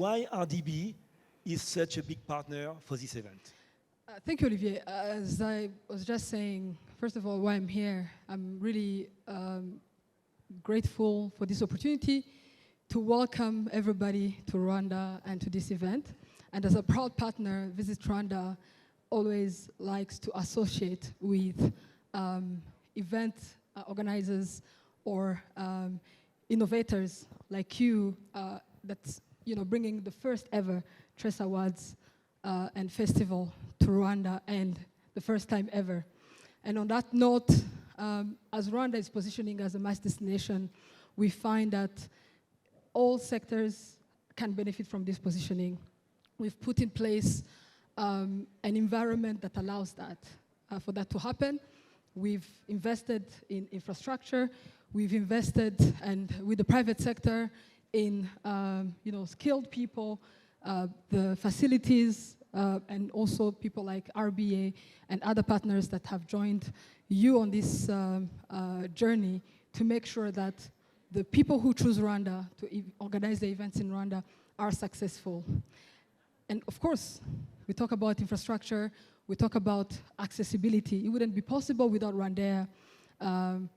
why RDB is such a big partner for this event. Thank you, Olivier. As I was just saying, first of all, why I'm here, I'm really grateful for this opportunity to welcome everybody to Rwanda and to this event. And as a proud partner, Visit Rwanda always likes to associate with event organizers or innovators like you that's bringing the first ever Trace Awards and festival to Rwanda, and the first time ever. And on that note, as Rwanda is positioning as a mass destination, we find that all sectors can benefit from this positioning. We've put in place an environment that allows that. For that to happen, we've invested in infrastructure, we've invested and with the private sector in skilled people, the facilities, and also people like RBA and other partners that have joined you on this journey to make sure that the people who choose Rwanda to organize the events in Rwanda are successful. And of course, we talk about infrastructure, we talk about accessibility. It wouldn't be possible without Rwanda.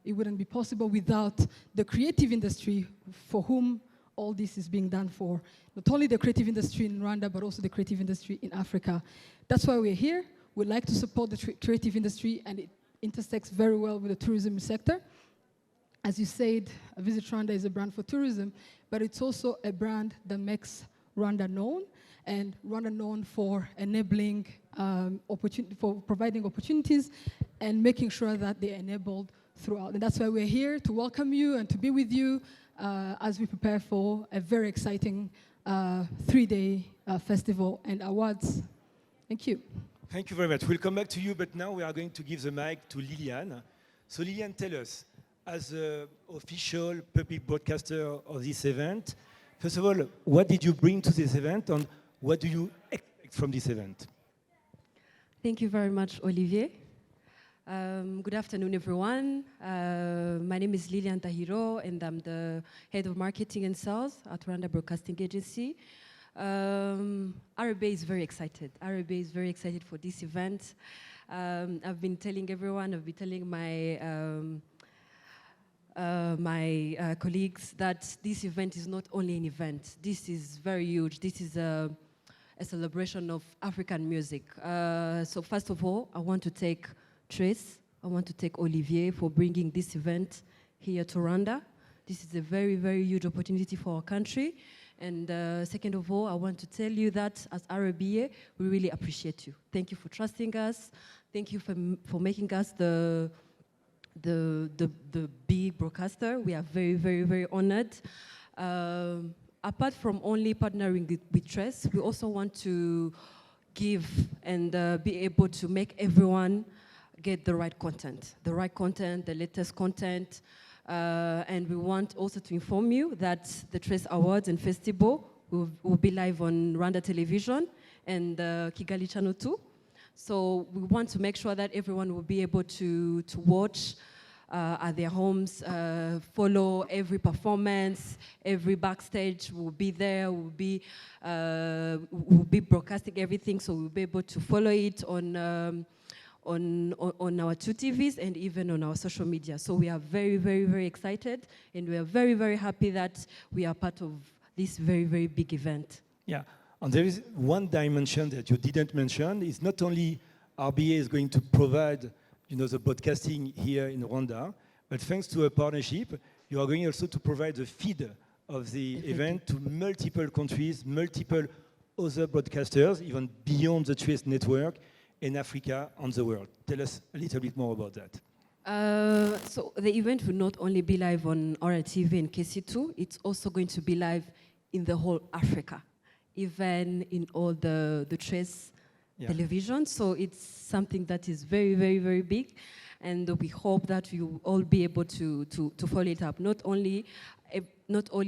It wouldn't be possible without the creative industry for whom all this is being done for. Not only the creative industry in Rwanda, but also the creative industry in Africa. That's why we're here. We'd like to support the creative industry, and it intersects very well with the tourism sector. As you said, Visit Rwanda is a brand for tourism, but it's also a brand that makes Rwanda known, and Rwanda known for enabling, for providing opportunities and making sure that they're enabled throughout. And that's why we're here to welcome you and to be with you as we prepare for a very exciting 3-day festival and awards. Thank you. Thank you very much. We'll come back to you, but now we are going to give the mic to Liliane. So Liliane, tell us, as the official public broadcaster of this event, first of all, what did you bring to this event, and what do you expect from this event? Thank you very much, Olivier. Good afternoon, everyone. My name is Liliane Tahiro, and I'm the head of marketing and sales at Rwanda Broadcasting Agency. RBA is very excited. RBA is very excited for this event. I've been telling everyone, I've been telling my colleagues that this event is not only an event. This is very huge. This is a celebration of African music. So first of all, I want to take Trace, I want to thank Olivier for bringing this event here to Rwanda. This is a very, very huge opportunity for our country. And second of all, I want to tell you that as RBA, we really appreciate you. Thank you for trusting us. Thank you for making us the big broadcaster. We are very, very, very honored. Apart from only partnering with Trace, we also want to give and be able to make everyone get the right content, the latest content. And we want also to inform you that the Trace Awards and Festival will be live on Rwanda Television and Kigali Channel 2. So we want to make sure that everyone will be able to watch at their homes, follow every performance, every backstage will be there, we'll be broadcasting everything, so we'll be able to follow it on our 2 TVs and even on our social media. So we are very, very, very excited, and we are very, very happy that we are part of this very, very big event. Yeah, and there is one dimension that you didn't mention. It's not only RBA is going to provide the broadcasting here in Rwanda, but thanks to a partnership, you are going also to provide the feed of the event to multiple countries, multiple other broadcasters, even beyond the Trace network, in Africa and the world. Tell us a little bit more about that. So the event will not only be live on RTV and KC2, it's also going to be live in the whole Africa, even in all the Trace television. So it's something that is very, very, very big. And we hope that you will all be able to follow it up. Not only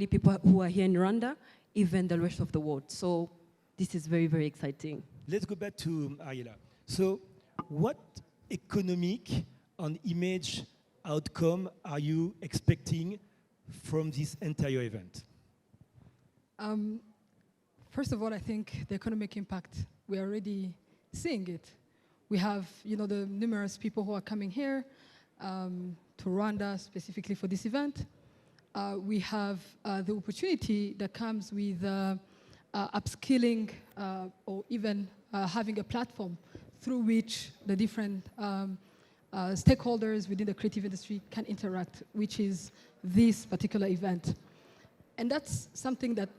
people who are here in Rwanda, even the rest of the world. So this is very, very exciting. Let's go back to Ariela. So what economic and image outcome are you expecting from this entire event? first of all, I think the economic impact, we're already seeing it. We have, the numerous people who are coming here to Rwanda specifically for this event. We have the opportunity that comes with upskilling or even having a platform through which the different stakeholders within the creative industry can interact, which is this particular event. And that's something that,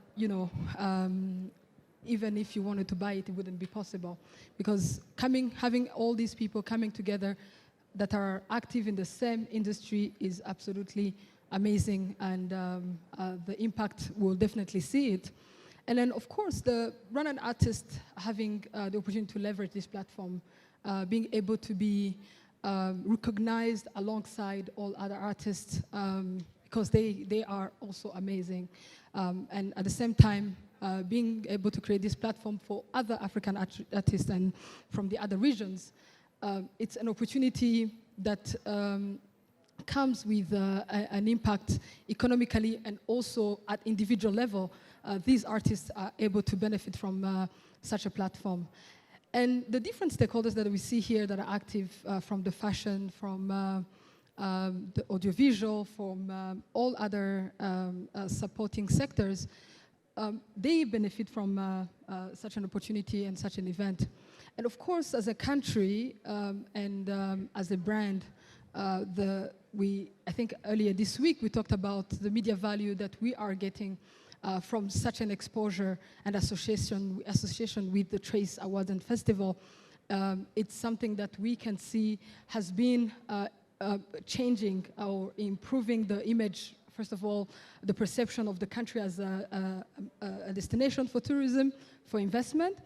even if you wanted to buy it, it wouldn't be possible. Because having all these people coming together that are active in the same industry is absolutely amazing, and the impact, we'll definitely see it. And then, of course, the Rwandan artists having the opportunity to leverage this platform, being able to be recognized alongside all other artists, because they are also amazing. And at the same time, being able to create this platform for other African artists and from the other regions, it's an opportunity that comes with an impact economically, and also at individual level, these artists are able to benefit from such a platform. And the different stakeholders that we see here that are active, from the fashion, from the audiovisual, from all other supporting sectors, they benefit from such an opportunity and such an event. And of course, as a country and as a brand, I think earlier this week we talked about the media value that we are getting from such an exposure and association with the Trace Awards and Festival. It's something that we can see has been changing or improving the image, first of all, the perception of the country as a destination for tourism, for investment,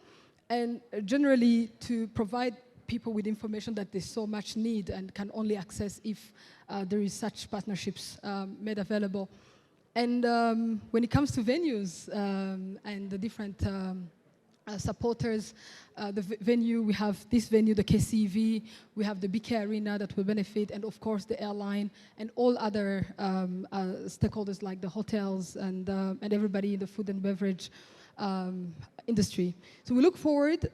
and generally to provide people with information that they so much need and can only access if there is such partnerships made available. And when it comes to venues and the different supporters, the venue, we have this venue, the KCV, we have the BK Arena that will benefit, and of course the airline and all other stakeholders like the hotels and everybody in the food and beverage industry. So we look forward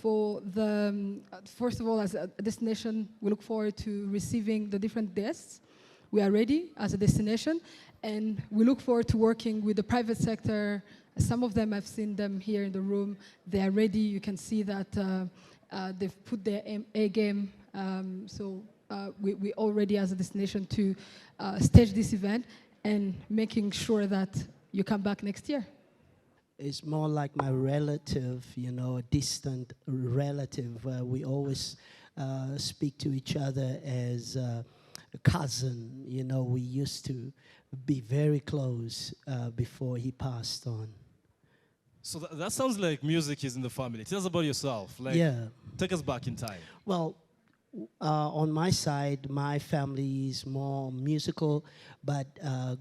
for the, first of all, as a destination, we look forward to receiving the different guests. We are ready as a destination, and we look forward to working with the private sector. Some of them, I've seen them here in the room. They are ready. You can see that they've put their A game. So we're all ready as a destination to stage this event and making sure that you come back next year. It's more like my relative, a distant relative. We always speak to each other as a cousin. We used to be very close before he passed on. So that sounds like music is in the family. Tell us about yourself. Take us back in time. Well, on my side, my family is more musical, but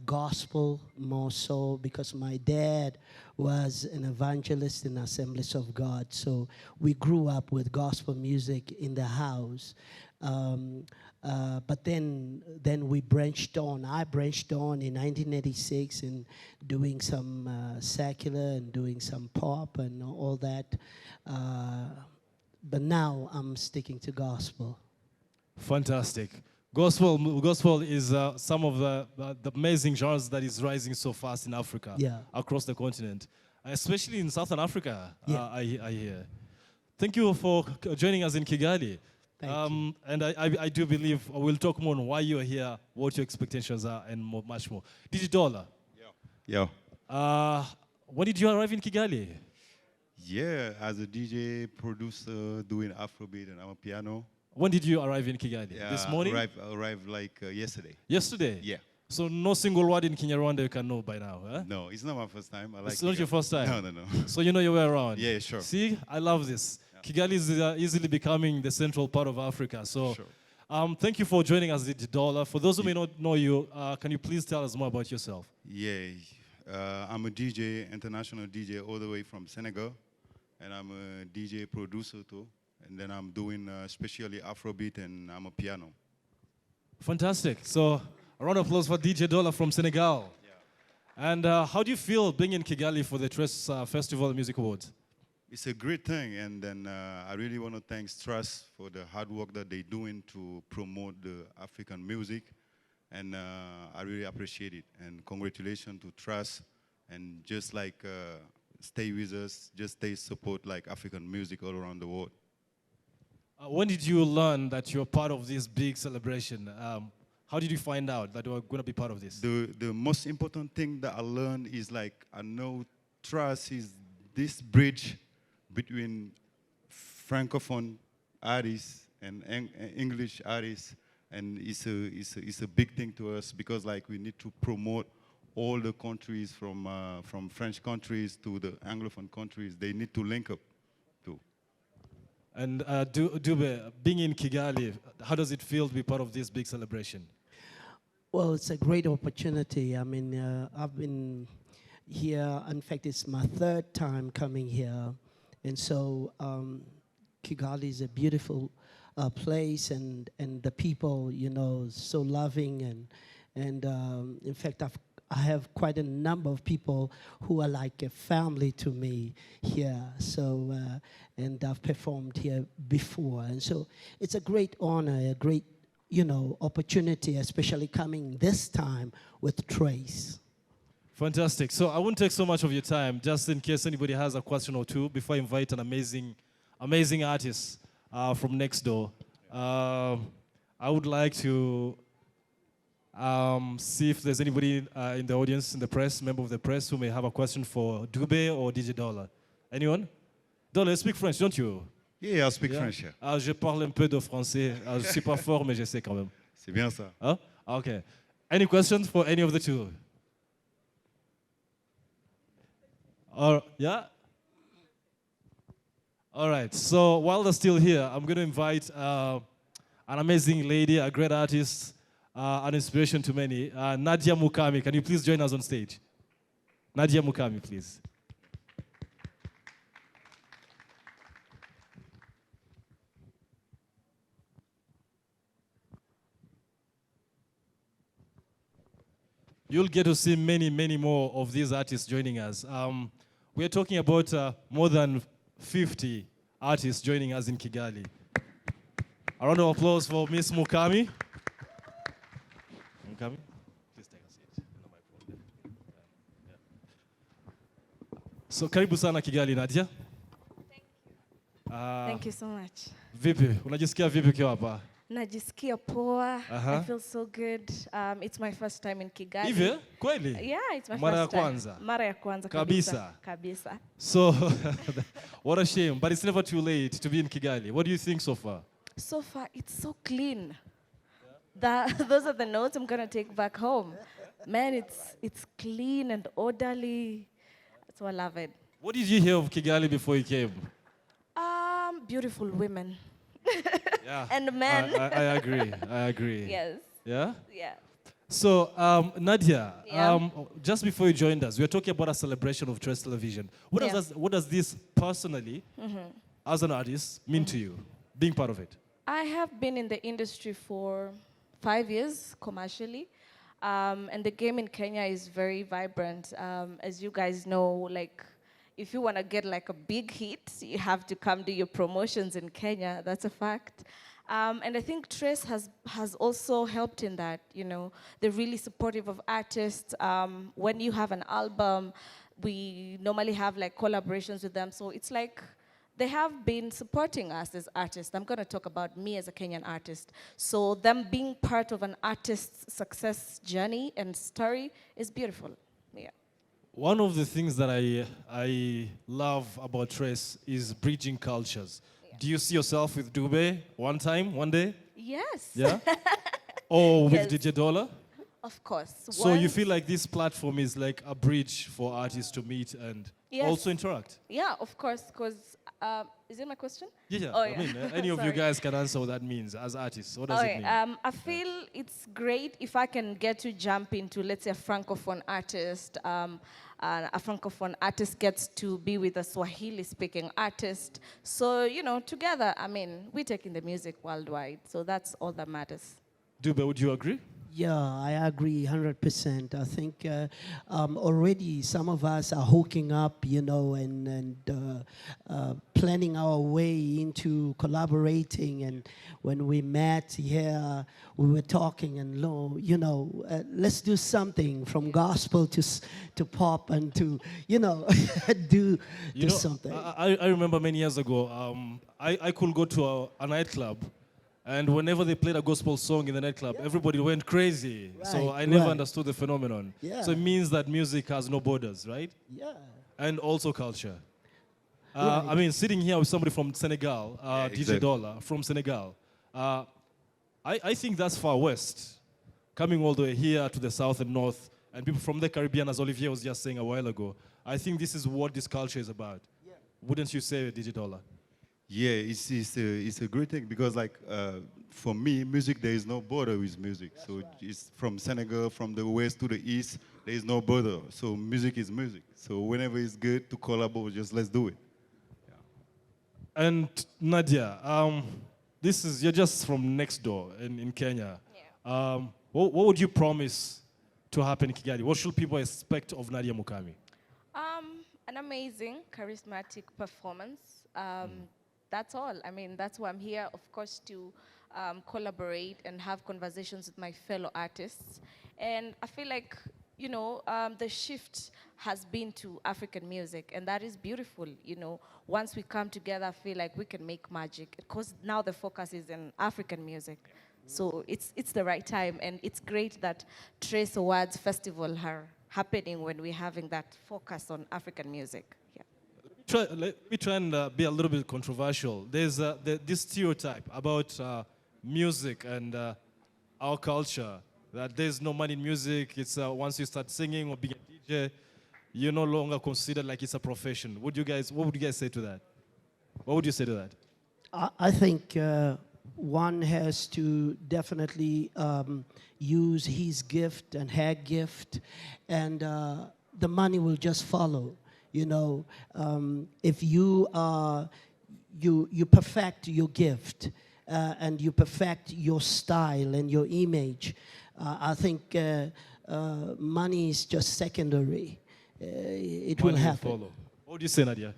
gospel more so, because my dad was an evangelist in Assemblies of God. So we grew up with gospel music in the house. But then we branched on. I branched on in 1986 in doing some secular and doing some pop and all that. But now I'm sticking to gospel. Fantastic. Gospel is some of the amazing genres that is rising so fast in Africa, across the continent, especially in Southern Africa, I hear. Thank you for joining us in Kigali. And I do believe we'll talk more on why you're here, what your expectations are, and much more. Digidola. Yeah. When did you arrive in Kigali? Yeah, as a DJ, producer, doing Afrobeat and amapiano. When did you arrive in Kigali? Yeah, this morning? Arrived like yesterday. Yesterday? Yeah. So no single word in Kinyarwanda you can know by now, huh? No, it's not my first time. It's not your first time? No. So you know your way around? Yeah, sure. See, I love this. Yeah. Kigali is easily becoming the central part of Africa. So thank you for joining us, Digidola. For those who may not know you, can you please tell us more about yourself? Yeah, I'm a DJ, international DJ all the way from Senegal. And I'm a DJ producer too. And then I'm doing especially Afrobeat and I'm a piano. Fantastic. So a round of applause for DJ Dola from Senegal. And how do you feel being in Kigali for the Tres Festival Music Awards? It's a great thing, and then I really want to thank Trust for the hard work that they're doing to promote the African music, and I really appreciate it. And congratulations to Trust, and just like stay with us, just stay support like African music all around the world. When did you learn that you're part of this big celebration? How did you find out that you were going to be part of this? The most important thing that I learned is like I know Trust is this bridge between francophone artists and English artists, and it's a big thing to us because like we need to promote all the countries from French countries to the Anglophone countries. They need to link up too. And Dube, being in Kigali, how does it feel to be part of this big celebration? Well, it's a great opportunity. I mean, I've been here. In fact, it's my third time coming here. And so Kigali is a beautiful place, and the people, you know, so loving. And in fact, I have quite a number of people who are like a family to me here. So, and I've performed here before. And so it's a great honor, a great, you know, opportunity, especially coming this time with Trace. Fantastic. So I won't take so much of your time, just in case anybody has a question or two, before I invite an amazing artist from next door. I would like to see if there's anybody in the audience, in the press, member of the press, who may have a question for Dube or DJ Dollar. Anyone? Dollar, you speak French, don't you? Yeah, I speak French. Je parle un peu de français. Je suis pas fort, mais je sais quand même. C'est bien ça. Huh? Okay. Any questions for any of the two? Yeah? All right. So while they're still here, I'm going to invite an amazing lady, a great artist, an inspiration to many, Nadia Mukami. Can you please join us on stage? Nadia Mukami, please. You'll get to see many, many more of these artists joining us. We're talking about more than 50 artists joining us in Kigali. A round of applause for Miss Mukami. Mukami, please take a seat. So, karibu sana Kigali, Nadia. Thank you so much. Vipi? Unajisikia vipi ukiwa hapa? Najisikia poa. I feel so good. It's my first time in Kigali. Hivi? Kweli? Yeah, it's my Mara ya first time. kwanza? Mara ya kwanza Kabisa. Kabisa. So, what a shame. But it's never too late to be in Kigali. What do you think so far? So far, it's so clean. Those are the notes I'm gonna take back home. Man, it's clean and orderly. So I love it. What did you hear of Kigali before you came? Beautiful women. Yeah. And men. I agree. Yes. Yeah? Yeah. So, Nadia, Yeah. just before you joined us, we were talking about a celebration of Trace Television. What does this personally, as an artist, mean to you, being part of it? I have been in the industry for 5 years commercially, and the game in Kenya is very vibrant. As you guys know, like, if you want to get like a big hit, you have to come do your promotions in Kenya. That's a fact. And I think Trace has also helped in that. You know, they're really supportive of artists. When you have an album, we normally have like collaborations with them. So it's like they have been supporting us as artists. I'm going to talk about me as a Kenyan artist. So them being part of an artist's success journey and story is beautiful. Yeah. One of the things that I love about Trace is bridging cultures. Yeah. Do you see yourself with Dube one day? Yes. Yeah? Or with Yes. DJ Dollar? Of course. So you feel like this platform is like a bridge for artists to meet and Yes. also interact? Yeah, of course, because, is it my question? Yeah. Oh, I yeah. mean, any of you Sorry. guys can answer what that means as artists. What does it mean? I feel it's great if I can get to jump into, let's say, a Francophone artist. A Francophone artist gets to be with a Swahili-speaking artist. So, you know, together, I mean, we're taking the music worldwide. So that's all that matters. Dube, would you agree? Yeah, I agree 100%. I think already some of us are hooking up, and planning our way into collaborating. And when we met here, we were talking and let's do something from gospel to pop and to do something. I remember many years ago, I could go to a nightclub. And whenever they played a gospel song in the nightclub, everybody went crazy. So I never understood the phenomenon. Yeah. So it means that music has no borders, right? Yeah. And also culture. Right. I mean, sitting here with somebody from Senegal, DJ exactly. Dollar from Senegal, I think that's far west. Coming all the way here to the south and north, and people from the Caribbean, as Olivier was just saying a while ago, I think this is what this culture is about. Yeah. Wouldn't you say, DJ Dollar? Yeah, it's a great thing because for me, music, there is no border with music. So it's from Senegal, from the west to the east, there is no border. So music is music. So whenever it's good to collaborate, just let's do it. Yeah. And Nadia, you're just from next door in Kenya. Yeah. What would you promise to happen in Kigali? What should people expect of Nadia Mukami? An amazing, charismatic performance. That's all. I mean, that's why I'm here, of course, to collaborate and have conversations with my fellow artists. And I feel like, the shift has been to African music, and that is beautiful. Once we come together, I feel like we can make magic, because now the focus is in African music. So it's the right time, and it's great that Trace Awards Festival are happening when we're having that focus on African music. Let me try and be a little bit controversial. There's this stereotype about music and our culture, that there's no money in music. It's once you start singing or being a DJ, you're no longer considered like it's a profession. What would you guys say to that? What would you say to that? I think one has to definitely use his gift and her gift, and the money will just follow. If you perfect your gift and you perfect your style and your image, I think money is just secondary. It will happen. Follow. What do you say, Nadia?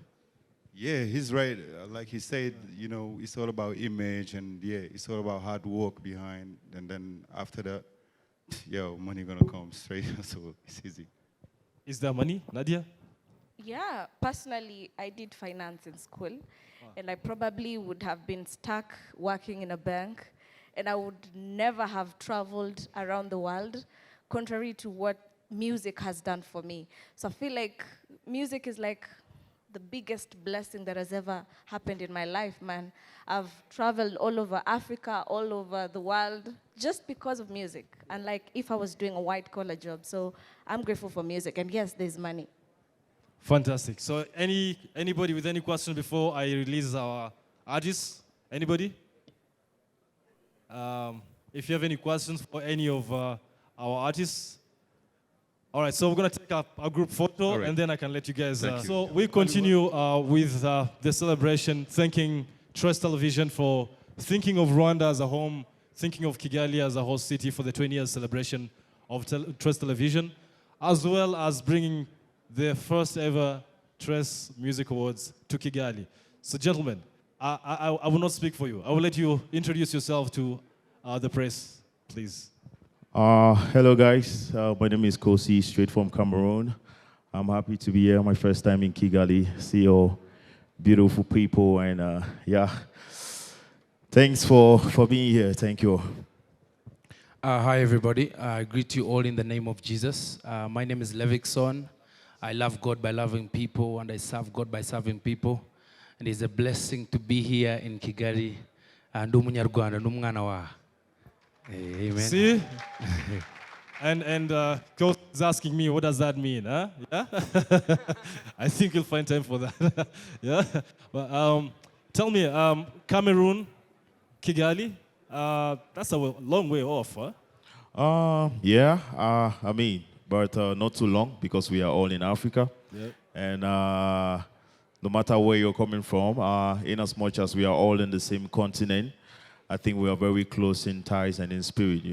Yeah, he's right. Like he said, it's all about image, and it's all about hard work behind. And then after that, money gonna come straight. So it's easy. Is there money, Nadia? Yeah, personally, I did finance in school, and I probably would have been stuck working in a bank, and I would never have traveled around the world, contrary to what music has done for me. So I feel like music is like the biggest blessing that has ever happened in my life, man. I've traveled all over Africa, all over the world, just because of music, and like if I was doing a white-collar job. So I'm grateful for music, and yes, there's money. Fantastic. So anybody with any questions before I release our artists? Anybody? If you have any questions for any of our artists. All right, so we're going to take a group photo, and then I can let you guys... So we continue with the celebration, thanking Trust Television for thinking of Rwanda as a home, thinking of Kigali as a host city for the 20-year celebration of Trust Television, as well as bringing the first ever Trace Music Awards to Kigali. So gentlemen, I will not speak for you. I will let you introduce yourself to the press, please. Hello guys, my name is Kosi, straight from Cameroon. I'm happy to be here, my first time in Kigali, see all beautiful people, and thanks for being here, thank you. Hi everybody, I greet you all in the name of Jesus. My name is Levikson. I love God by loving people, and I serve God by serving people. And it's a blessing to be here in Kigali. Amen. See? and Coach is asking me, what does that mean? Huh? Yeah? I think you'll find time for that. Yeah? But, tell me, Cameroon, Kigali, that's a long way off, huh? But not too long, because we are all in Africa. Yep. And no matter where you're coming from, in as much as we are all in the same continent, I think we are very close in ties and in spirit,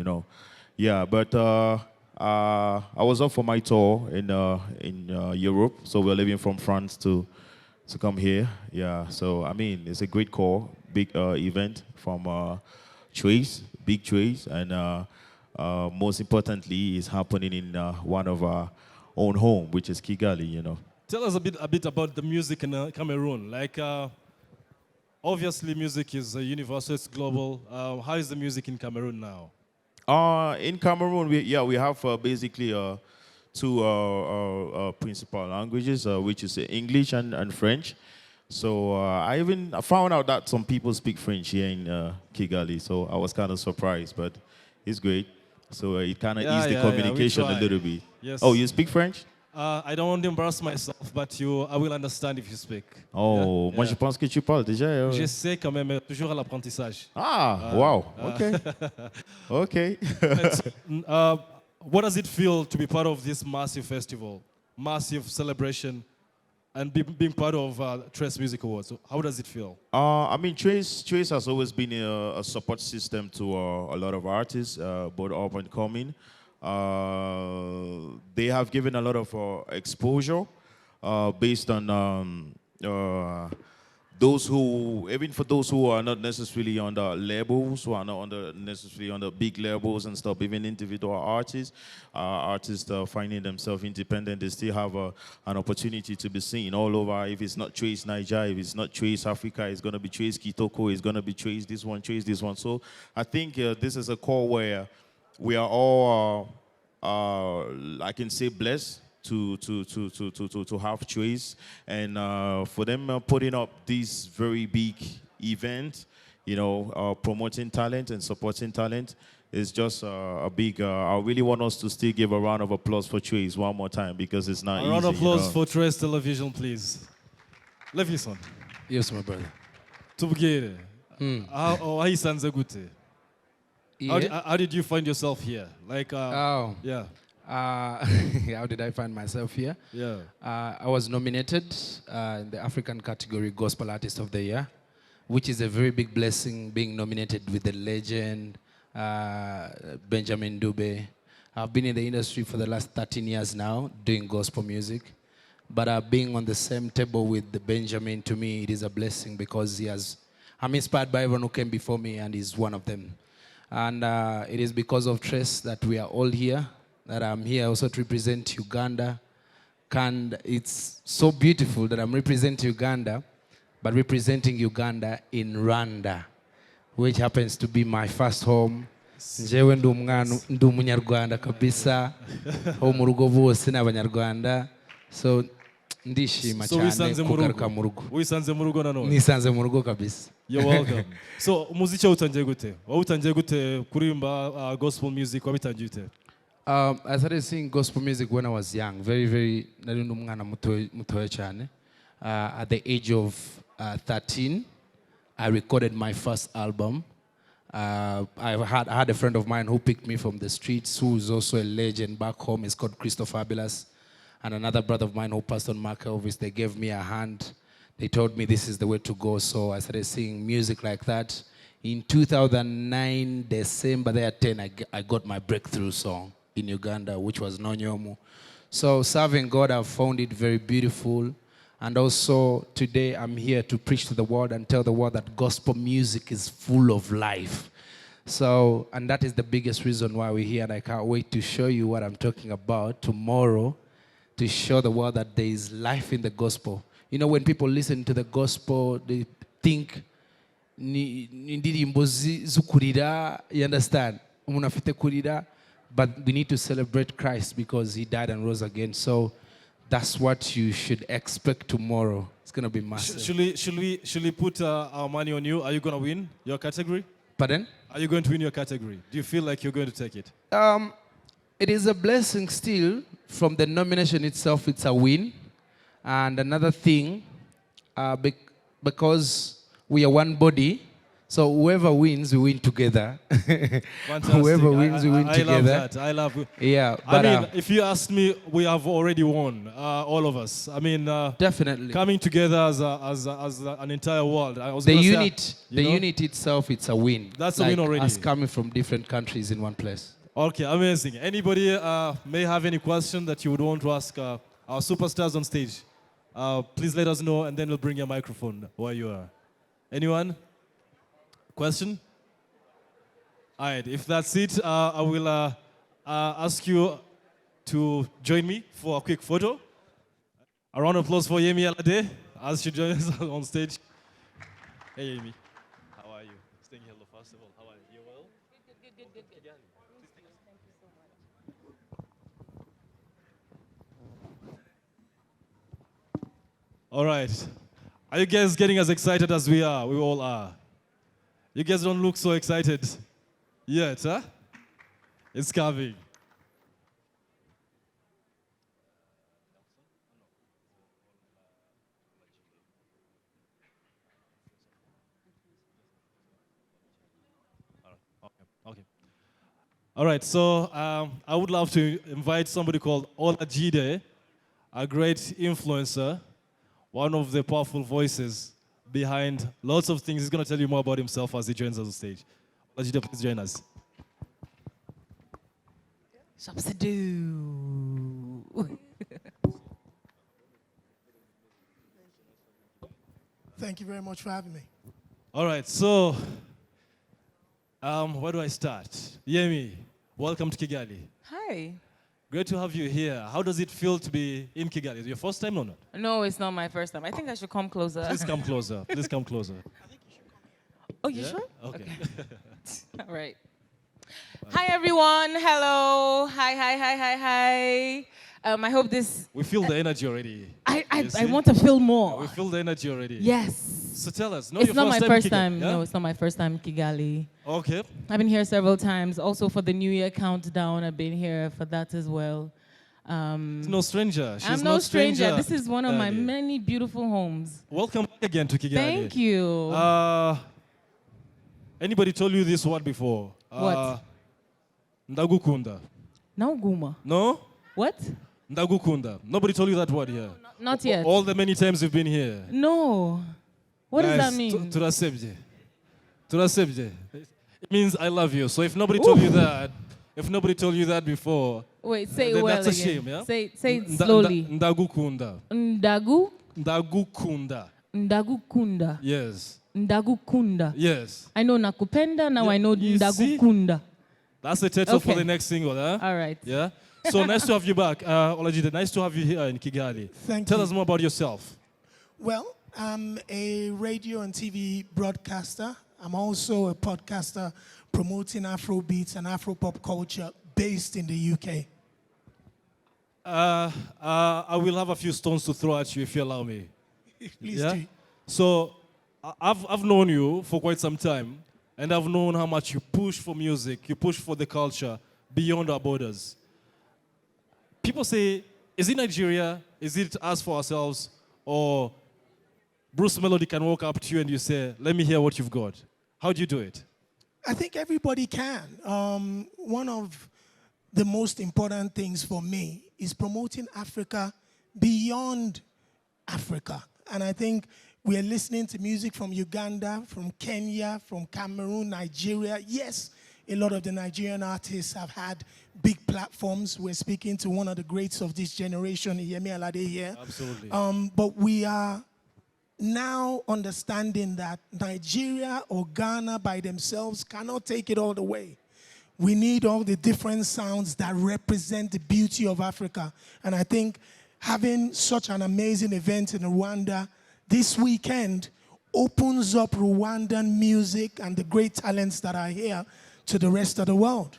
Yeah, but I was up for my tour in Europe, so we're leaving from France to come here. Yeah, so I mean, it's a great call, big event from Trace, big Trace, and most importantly, it's happening in one of our own home, which is Kigali. Tell us a bit about the music in Cameroon. Like, obviously, music is universal, it's global. How is the music in Cameroon now? In Cameroon, we have basically two principal languages, which is English and French. So I even found out that some people speak French here in Kigali, so I was kind of surprised, but it's great. So it kind of eased the communication a little bit. Yes. Oh, you speak French? I don't want to embarrass myself, but I will understand if you speak. Oh, moi je pense que tu parles déjà. J'essaie quand même, toujours à l'apprentissage. Ah, wow, okay. Okay. What does it feel to be part of this massive festival, massive celebration, and being part of Trace Music Awards? So how does it feel? I mean, Trace has always been a support system to a lot of artists, both up and coming. They have given a lot of exposure based on those who, even for those who are not necessarily on the labels, who are not necessarily on the big labels and stuff, even individual artists, finding themselves independent, they still have an opportunity to be seen all over. If it's not Trace Niger, if it's not Trace Africa, it's going to be Trace Kitoko, it's going to be Trace this one, Trace this one. So I think this is a call where we are all, I can say, blessed to have Trace, and for them putting up this very big event, promoting talent and supporting talent is just a big. I really want us to still give a round of applause for Trace one more time, because it's not easy. A round of applause for Trace Television, please. Levison. Yes, my brother. Tubugere. How isanze gute? How did you find yourself here? Like, yeah. How did I find myself here? Yeah. I was nominated in the African category Gospel Artist of the Year, which is a very big blessing, being nominated with the legend, Benjamin Dube. I've been in the industry for the last 13 years now, doing gospel music. But being on the same table with the Benjamin, to me, it is a blessing, because I'm inspired by everyone who came before me, and he's one of them. And it is because of Trace that we are all here, that I'm here also to represent Uganda. And it's so beautiful that I'm representing Uganda, but representing Uganda in Rwanda, which happens to be my first home. Njewe ndi umunyarwanda kabisa, ho mu rugo bose n'abanyarwanda. So ndishima cyane kugaruka mu rugo. Wisanze mu rugo nanone? Nisanze mu rugo kabisa. You're welcome. So umuziki wawutangiye gute? Wawutangiye gute kuririmba gospel music? Wabitangiye gute? I started singing gospel music when I was young, very nari umwana mutoya cyane. At the age of 13, I recorded my first album. I had a friend of mine who picked me from the streets, who is also a legend back home. He's called Christopher Fabulous. And another brother of mine who passed on, Mark Elvis, they gave me a hand. They told me this is the way to go, so I started singing music like that. In 2009, December 10, I got my breakthrough song in Uganda, which was Nonyomu. So serving God, I've found it very beautiful. And also today I'm here to preach to the world and tell the world that gospel music is full of life. So, and that is the biggest reason why we're here, and I can't wait to show you what I'm talking about tomorrow, to show the world that there is life in the gospel. You know, when people listen to the gospel, they think, you understand? But we need to celebrate Christ because he died and rose again. So that's what you should expect tomorrow. It's going to be massive. Should we put our money on you? Are you going to win your category? Pardon? Are you going to win your category? Do you feel like you're going to take it? It is a blessing still. From the nomination itself, it's a win. And another thing, because we are one body, so whoever wins, we win together. Whoever wins, we win together. I love that. Yeah. But I mean, if you ask me, we have already won, all of us. I mean, definitely. Coming together as an entire world. The unit itself, it's a win. That's a win already. Us coming from different countries in one place. Okay, amazing. Anybody may have any question that you would want to ask our superstars on stage? Please let us know, and then we'll bring your microphone where you are. Anyone? Question? All right, if that's it, I will ask you to join me for a quick photo. A round of applause for Yemi Alade as she joins us on stage. Hey, Yemi. How are you? Staying here, first of all. How are you? You well? Good. Kigali. All right. Are you guys getting as excited as we are? We all are. You guys don't look so excited yet, huh? It's coming. Okay. All right, so I would love to invite somebody called Olajide, a great influencer, one of the powerful voices behind lots of things. He's going to tell you more about himself as he joins us on stage. Olajide, please join us. Thank you very much for having me. All right, so where do I start? Yemi, welcome to Kigali. Hi. Great to have you here. How does it feel to be in Kigali? Is it your first time or not? No, it's not my first time. I think I should come closer. Please come closer. Please come closer. Oh, you Yeah? sure? Okay. All right. Hi, everyone. Hello. Hi. I hope this... We feel the energy already. I want to feel more. We feel the energy already. Yes. So tell us. It's not my first time. Yeah? No, it's not my first time in Kigali. Okay. I've been here several times. Also for the New Year countdown, I've been here for that as well. No stranger. She's I'm no stranger. This is one of my Daddy. many beautiful homes. Welcome back again to Kigali. Thank you. Anybody told you this word before? What? Ndagukunda. Nauguma. No? What? Ndagukunda. Nobody told you that word here? Not yet. All the many times you've been here. No. What does that mean? Turasebje. Turasebje. It means I love you. So if nobody told you that before, Wait, say it then well that's a again. shame, yeah? Say it slowly. Ndagukunda. Ndagukunda. Ndagukunda. Yes. Ndagukunda. Yes. I know nakupenda, now I know You see? ndagukunda. That's the title for Okay. the next single, huh? All right. Yeah? So nice to have you back. Olajide, nice to have you here in Kigali. Tell us more about yourself. Well, I'm a radio and TV broadcaster. I'm also a podcaster promoting Afro beats and Afro pop culture based in the UK. I will have a few stones to throw at you if you allow me. Please Yeah? do. So I've known you for quite some time, and I've known how much you push for music, you push for the culture beyond our borders. People say, is it Nigeria? Is it us for ourselves? Or Bruce Melody can walk up to you and you say, let me hear what you've got. How do you do it? I think everybody can. One of the most important things for me is promoting Africa beyond Africa. And I think we are listening to music from Uganda, from Kenya, from Cameroon, Nigeria. Yes, a lot of the Nigerian artists have had big platforms. We're speaking to one of the greats of this generation, Yemi Alade here. Absolutely. But we are now understanding that Nigeria or Ghana by themselves cannot take it all the way. We need all the different sounds that represent the beauty of Africa. And I think having such an amazing event in Rwanda this weekend opens up Rwandan music and the great talents that are here to the rest of the world.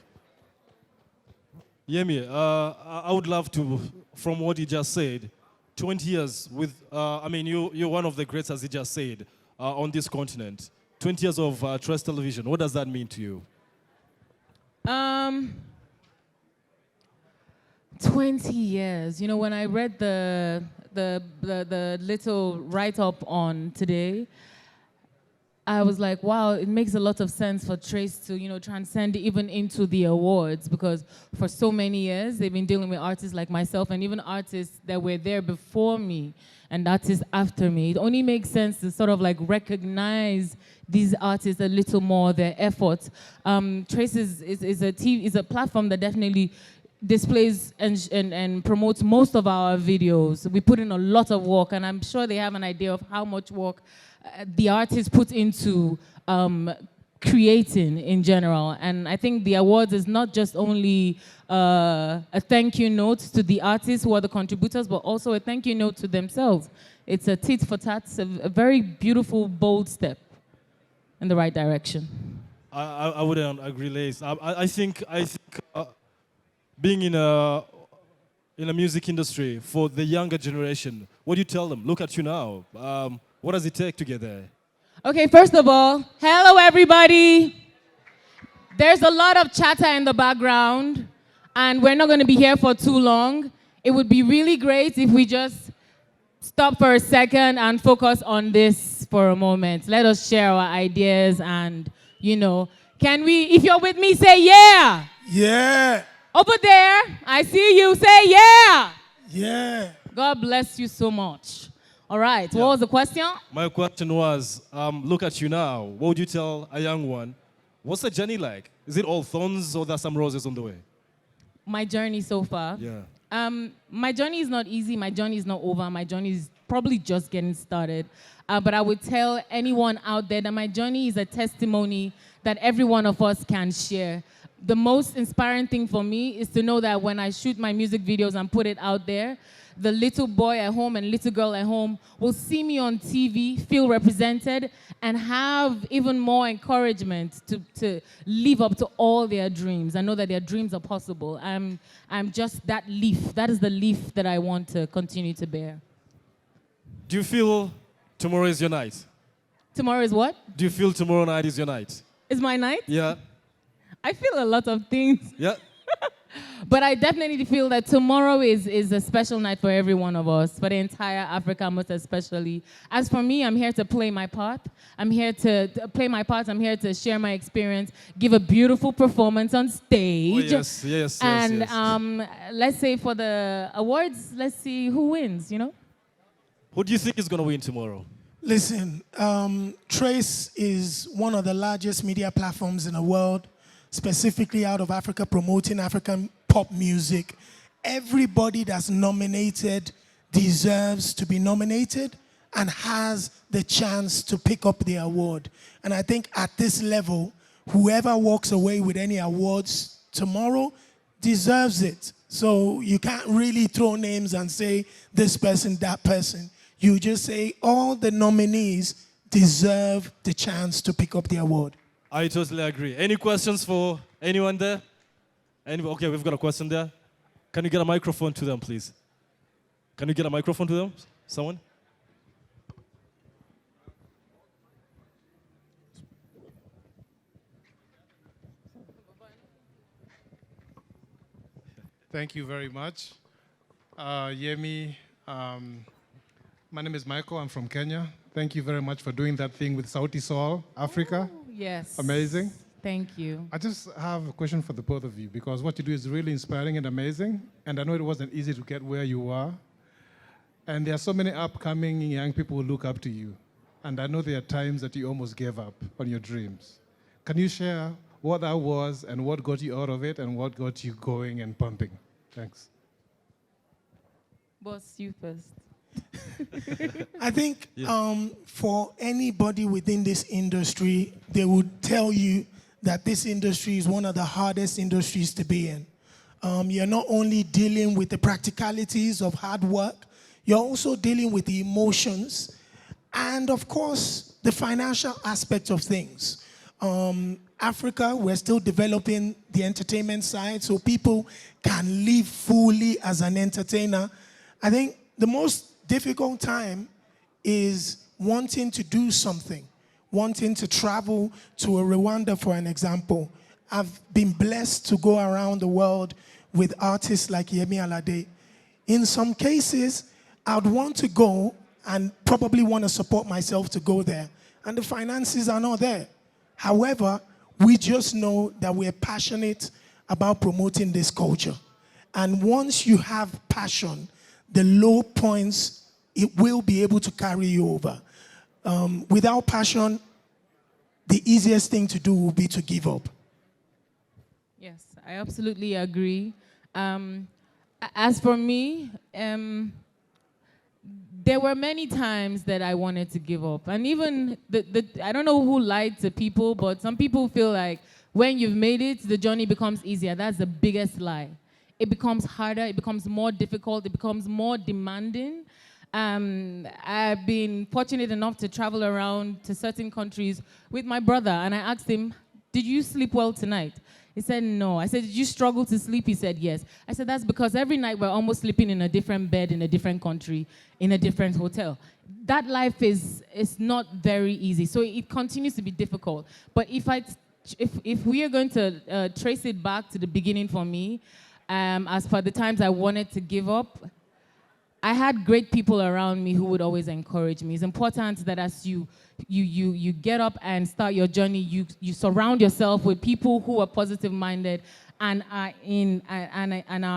Yemi, I would love to, from what you just said, 20 years with, you're one of the greats, as he just said, on this continent. 20 years of Trust Television, what does that mean to you? 20 years. You know, when I read the little write-up on today, I was like, wow, it makes a lot of sense for Trace to, transcend even into the awards, because for so many years they've been dealing with artists like myself and even artists that were there before me and artists after me. It only makes sense to sort of like recognize these artists a little more, their efforts. Trace is a platform that definitely displays and promotes most of our videos. We put in a lot of work, and I'm sure they have an idea of how much work the artists put into creating in general. And I think the awards is not just only a thank you note to the artists who are the contributors, but also a thank you note to themselves. It's a tit for tat, a very beautiful, bold step in the right direction. I wouldn't agree, Lace. I think being in a music industry for the younger generation, what do you tell them? Look at you now. What does it take to get there? Okay, first of all, hello everybody. There's a lot of chatter in the background, and we're not going to be here for too long. It would be really great if we just stop for a second and focus on this for a moment. Let us share our ideas and, can we, if you're with me, say yeah. Yeah. Over there, I see you, say yeah. Yeah. God bless you so much. All right, Yeah. What was the question? My question was, look at you now. What would you tell a young one? What's the journey like? Is it all thorns or there's some roses on the way? My journey so far. Yeah. My journey is not easy. My journey is not over. My journey is probably just getting started. But I would tell anyone out there that my journey is a testimony that every one of us can share. The most inspiring thing for me is to know that when I shoot my music videos and put it out there, the little boy at home and little girl at home will see me on TV, feel represented, and have even more encouragement to live up to all their dreams. I know that their dreams are possible. I'm just that leaf. That is the leaf that I want to continue to bear. Do you feel tomorrow is your night? Tomorrow is what? Do you feel tomorrow night is your night? Is my night? Yeah. I feel a lot of things. Yeah. But I definitely feel that tomorrow is a special night for every one of us, for the entire Africa most especially. As for me, I'm here to play my part. I'm here to play my part. I'm here to share my experience, give a beautiful performance on stage. Oh, yes. And yes. Let's say for the awards, let's see who wins, Who do you think is going to win tomorrow? Listen, Trace is one of the largest media platforms in the world, specifically out of Africa, promoting African pop music. Everybody that's nominated deserves to be nominated and has the chance to pick up the award. And I think at this level, whoever walks away with any awards tomorrow deserves it. So you can't really throw names and say this person, that person. You just say all the nominees deserve the chance to pick up the award. I totally agree. Any questions for anyone there? Okay, we've got a question there. Can you get a microphone to them, please? Can you get a microphone to them? Someone? Thank you very much. Yemi, my name is Michael. I'm from Kenya. Thank you very much for doing that thing with Sauti Sol, Africa. Oh, yes. Amazing. Thank you. I just have a question for the both of you, because what you do is really inspiring and amazing. And I know it wasn't easy to get where you are. And there are so many upcoming young people who look up to you. And I know there are times that you almost gave up on your dreams. Can you share what that was and what got you out of it and what got you going and pumping? Thanks. Boss, you first. I think for anybody within this industry, they would tell you that this industry is one of the hardest industries to be in. You're not only dealing with the practicalities of hard work, you're also dealing with the emotions and, of course, the financial aspect of things. Africa, we're still developing the entertainment side so people can live fully as an entertainer. I think the most difficult time is wanting to do something, wanting to travel to a Rwanda, for an example. I've been blessed to go around the world with artists like Yemi Alade. In some cases, I'd want to go and probably want to support myself to go there. And the finances are not there. However, we just know that we're passionate about promoting this culture. And once you have passion, the low points, it will be able to carry you over. Without passion, the easiest thing to do will be to give up. Yes, I absolutely agree. As for me, there were many times that I wanted to give up. And even, I don't know who lied to people, but some people feel like when you've made it, the journey becomes easier. That's the biggest lie. It becomes harder, it becomes more difficult, it becomes more demanding. I've been fortunate enough to travel around to certain countries with my brother, and I asked him, did you sleep well tonight? He said, no. I said, did you struggle to sleep? He said, yes. I said, that's because every night we're almost sleeping in a different bed, in a different country, in a different hotel. That life is not very easy, so it continues to be difficult. But if we are going to trace it back to the beginning for me, as for the times I wanted to give up, I had great people around me who would always encourage me. It's important that as you get up and start your journey, you surround yourself with people who are positive-minded and are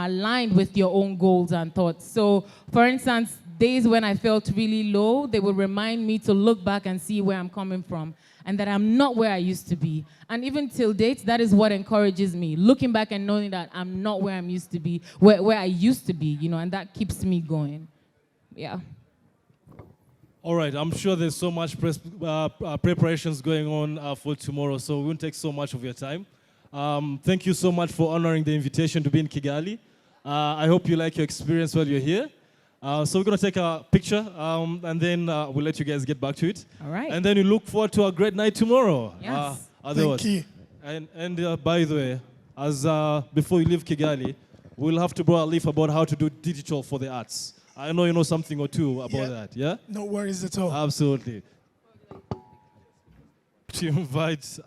aligned with your own goals and thoughts. So, for instance, days when I felt really low, they would remind me to look back and see where I'm coming from and that I'm not where I used to be. And even till date, that is what encourages me, looking back and knowing that I'm not where I'm used to be, where I used to be, and that keeps me going. Yeah. All right, I'm sure there's so much preparations going on for tomorrow, so we won't take so much of your time. Thank you so much for honoring the invitation to be in Kigali. I hope you like your experience while you're here. So we're going to take a picture, and then we'll let you guys get back to it. All right. And then we look forward to a great night tomorrow. Yes. Thank you. And by the way, as before you leave Kigali, we'll have to borrow a leaf about how to do digital for the arts. I know you know something or two about that, yeah? No worries at all. Absolutely. To invite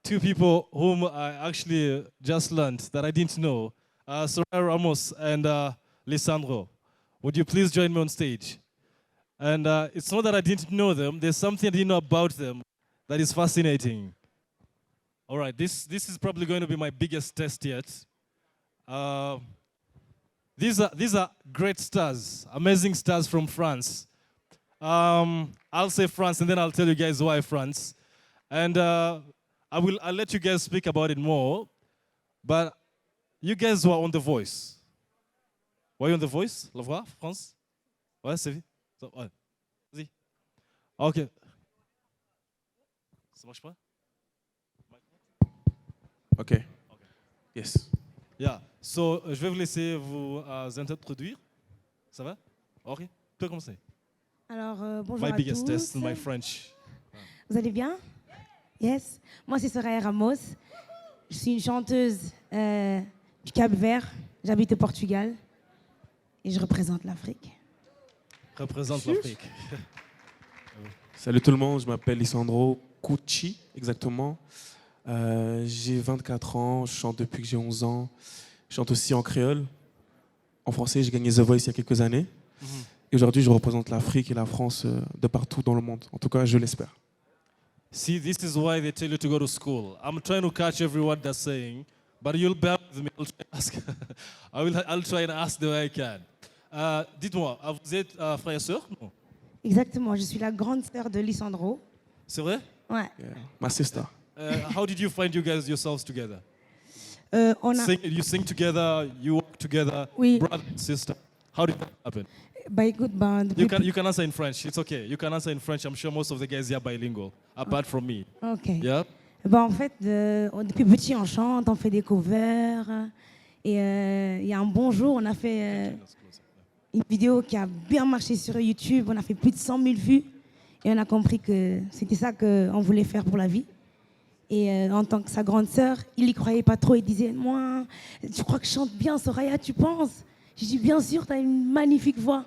two people whom I actually just learned that I didn't know, Soraya Ramos and Lisandro. Would you please join me on stage? And it's not that I didn't know them, there's something I didn't know about them that is fascinating. All right, this is probably going to be my biggest test yet. These are great stars, amazing stars from France. I'll say France, and then I'll tell you guys why France. And I'll let you guys speak about it more. But you guys were on The Voice. Were you on The Voice? La Voix, France? Ouais, c'est vrai. Ouais. Vas-y. OK. Ça marche pas? OK. Yes. Yeah. So, je vais vous laisser vous introduire. Ça va? OK. Tu peux commencer. Alors, bonjour my à biggest tous. test in my French. Vous allez bien? Yes. Moi, c'est Soraya Ramos. Je suis une chanteuse du Cap-Vert. J'habite au Portugal. Et je représente l'Afrique. Représente l'Afrique. Salut tout le monde, je m'appelle Lisandro Cucci, exactement. J'ai 24 ans, je chante depuis que j'ai 11 ans. Je chante aussi en créole. En français, j'ai gagné The Voice il y a quelques années. Et aujourd'hui, je représente l'Afrique et la France de partout dans le monde. En tout cas, je l'espère. See, this is why they tell you to go to school. I'm trying to catch every word they're saying, but you'll bear with me. I'll try and ask the way I can. Dites-moi, vous êtes frère et sœur? Non. Exactement, je suis la grande sœur de Lisandro. C'est vrai? Ouais. Yeah. My sister. How did you find you guys yourselves together? You sing together, you work together, oui. Brother and sister. How did that happen? Bah écoute, you can answer in French. It's okay. You can answer in French. I'm sure most of the guys here are bilingual, apart from me. Ok. Yeah. Bah en fait, depuis petit, on chante, on fait des covers. Et il y a un bon jour, on a fait une vidéo qui a bien marché sur YouTube. On a fait plus de 100 000 vues. Et on a compris que c'était ça qu'on voulait faire pour la vie. Et en tant que sa grande sœur, il n'y croyait pas trop. Il disait, moi, tu crois que je chante bien, Soraya, tu penses? J'ai dit, bien sûr, tu as une magnifique voix.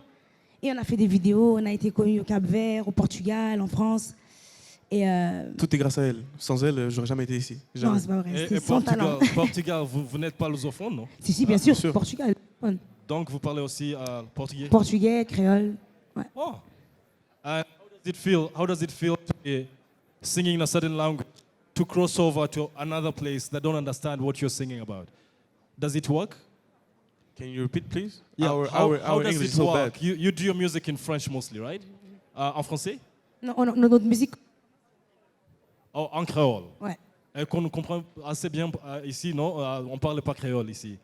Et on a fait des vidéos, on a été connus au Cap-Vert, au Portugal, en France. Et tout est grâce à elle. Sans elle, j'aurais jamais été ici. Jamais. Non, c'est pas vrai. Et son talent. Portugal, vous n'êtes pas lusophone, non? Si, bien sûr, Portugal. Donc, vous parlez aussi portugais? Portugais, créole. Ouais. Oh. And how does it feel to be singing in a certain language, to cross over to another place that don't understand what you're singing about? Does it work? Can you repeat, please? Yeah. Our does English it is so work? bad. You do your music in French mostly, right? En français? Non, notre musique. Oh, en créole. Ouais. Et qu'on comprend assez bien ici, non? On parle pas créole ici.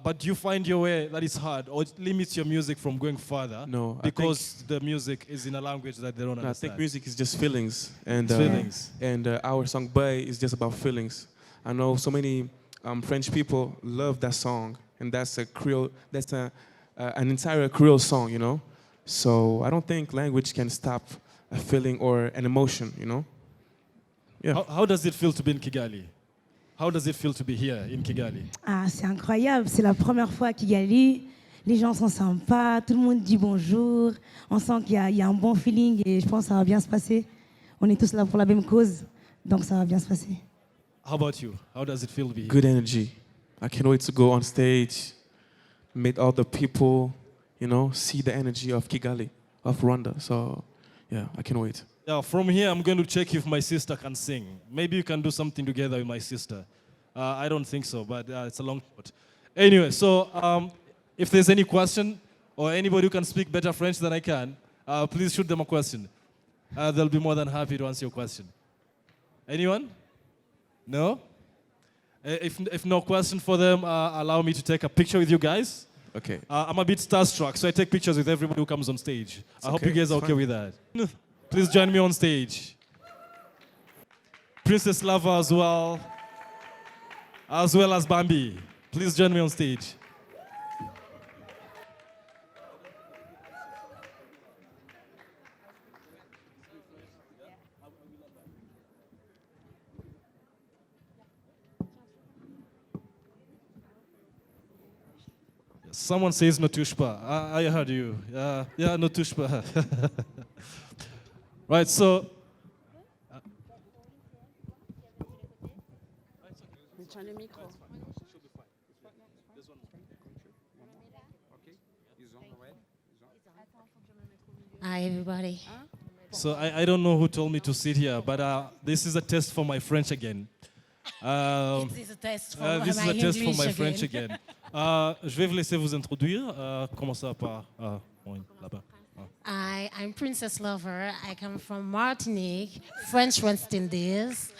But you find your way that it's hard, or it limits your music from going further? No, because the music is in a language that they don't I understand. think music is just feelings, and Feelings. And our song "Bay" is just about feelings. I know so many French people love that song, and that's a Creole. That's an entire Creole song, you know. So I don't think language can stop a feeling or an emotion, you know. Yeah. How does it feel to be in Kigali? How does it feel to be here in Kigali? Ah, c'est incroyable. C'est la première fois à Kigali. Les gens sont sympas. Tout le monde dit bonjour. On sent qu'il y a un bon feeling et je pense que ça va bien se passer. On est tous là pour la même cause, donc ça va bien se passer. How about you? How does it feel to be here? Good energy. I can't wait to go on stage, meet all the people, you know, see the energy of Kigali, of Rwanda. So, yeah, I can't wait. Yeah, from here, I'm going to check if my sister can sing. Maybe you can do something together with my sister. I don't think so, but it's a long shot. Anyway, so if there's any question or anybody who can speak better French than I can, please shoot them a question. They'll be more than happy to answer your question. Anyone? No? If no question for them, allow me to take a picture with you guys. Okay. I'm a bit starstruck, so I take pictures with everybody who comes on stage. I hope okay, you guys are it's okay fine. with that. Please join me on stage. Princess Lava as well as Bambi. Please join me on stage. Someone says no touche pas. I heard you. Yeah, no touche pas. Right, so. Hi, everybody. So I don't know who told me to sit here, but this is a test for my French again. This is a test for this my is a test for English my French again. again. Je vais vous laisser vous introduire. Commencez par là-bas. I'm Princess Lover. I come from Martinique, French West Indies.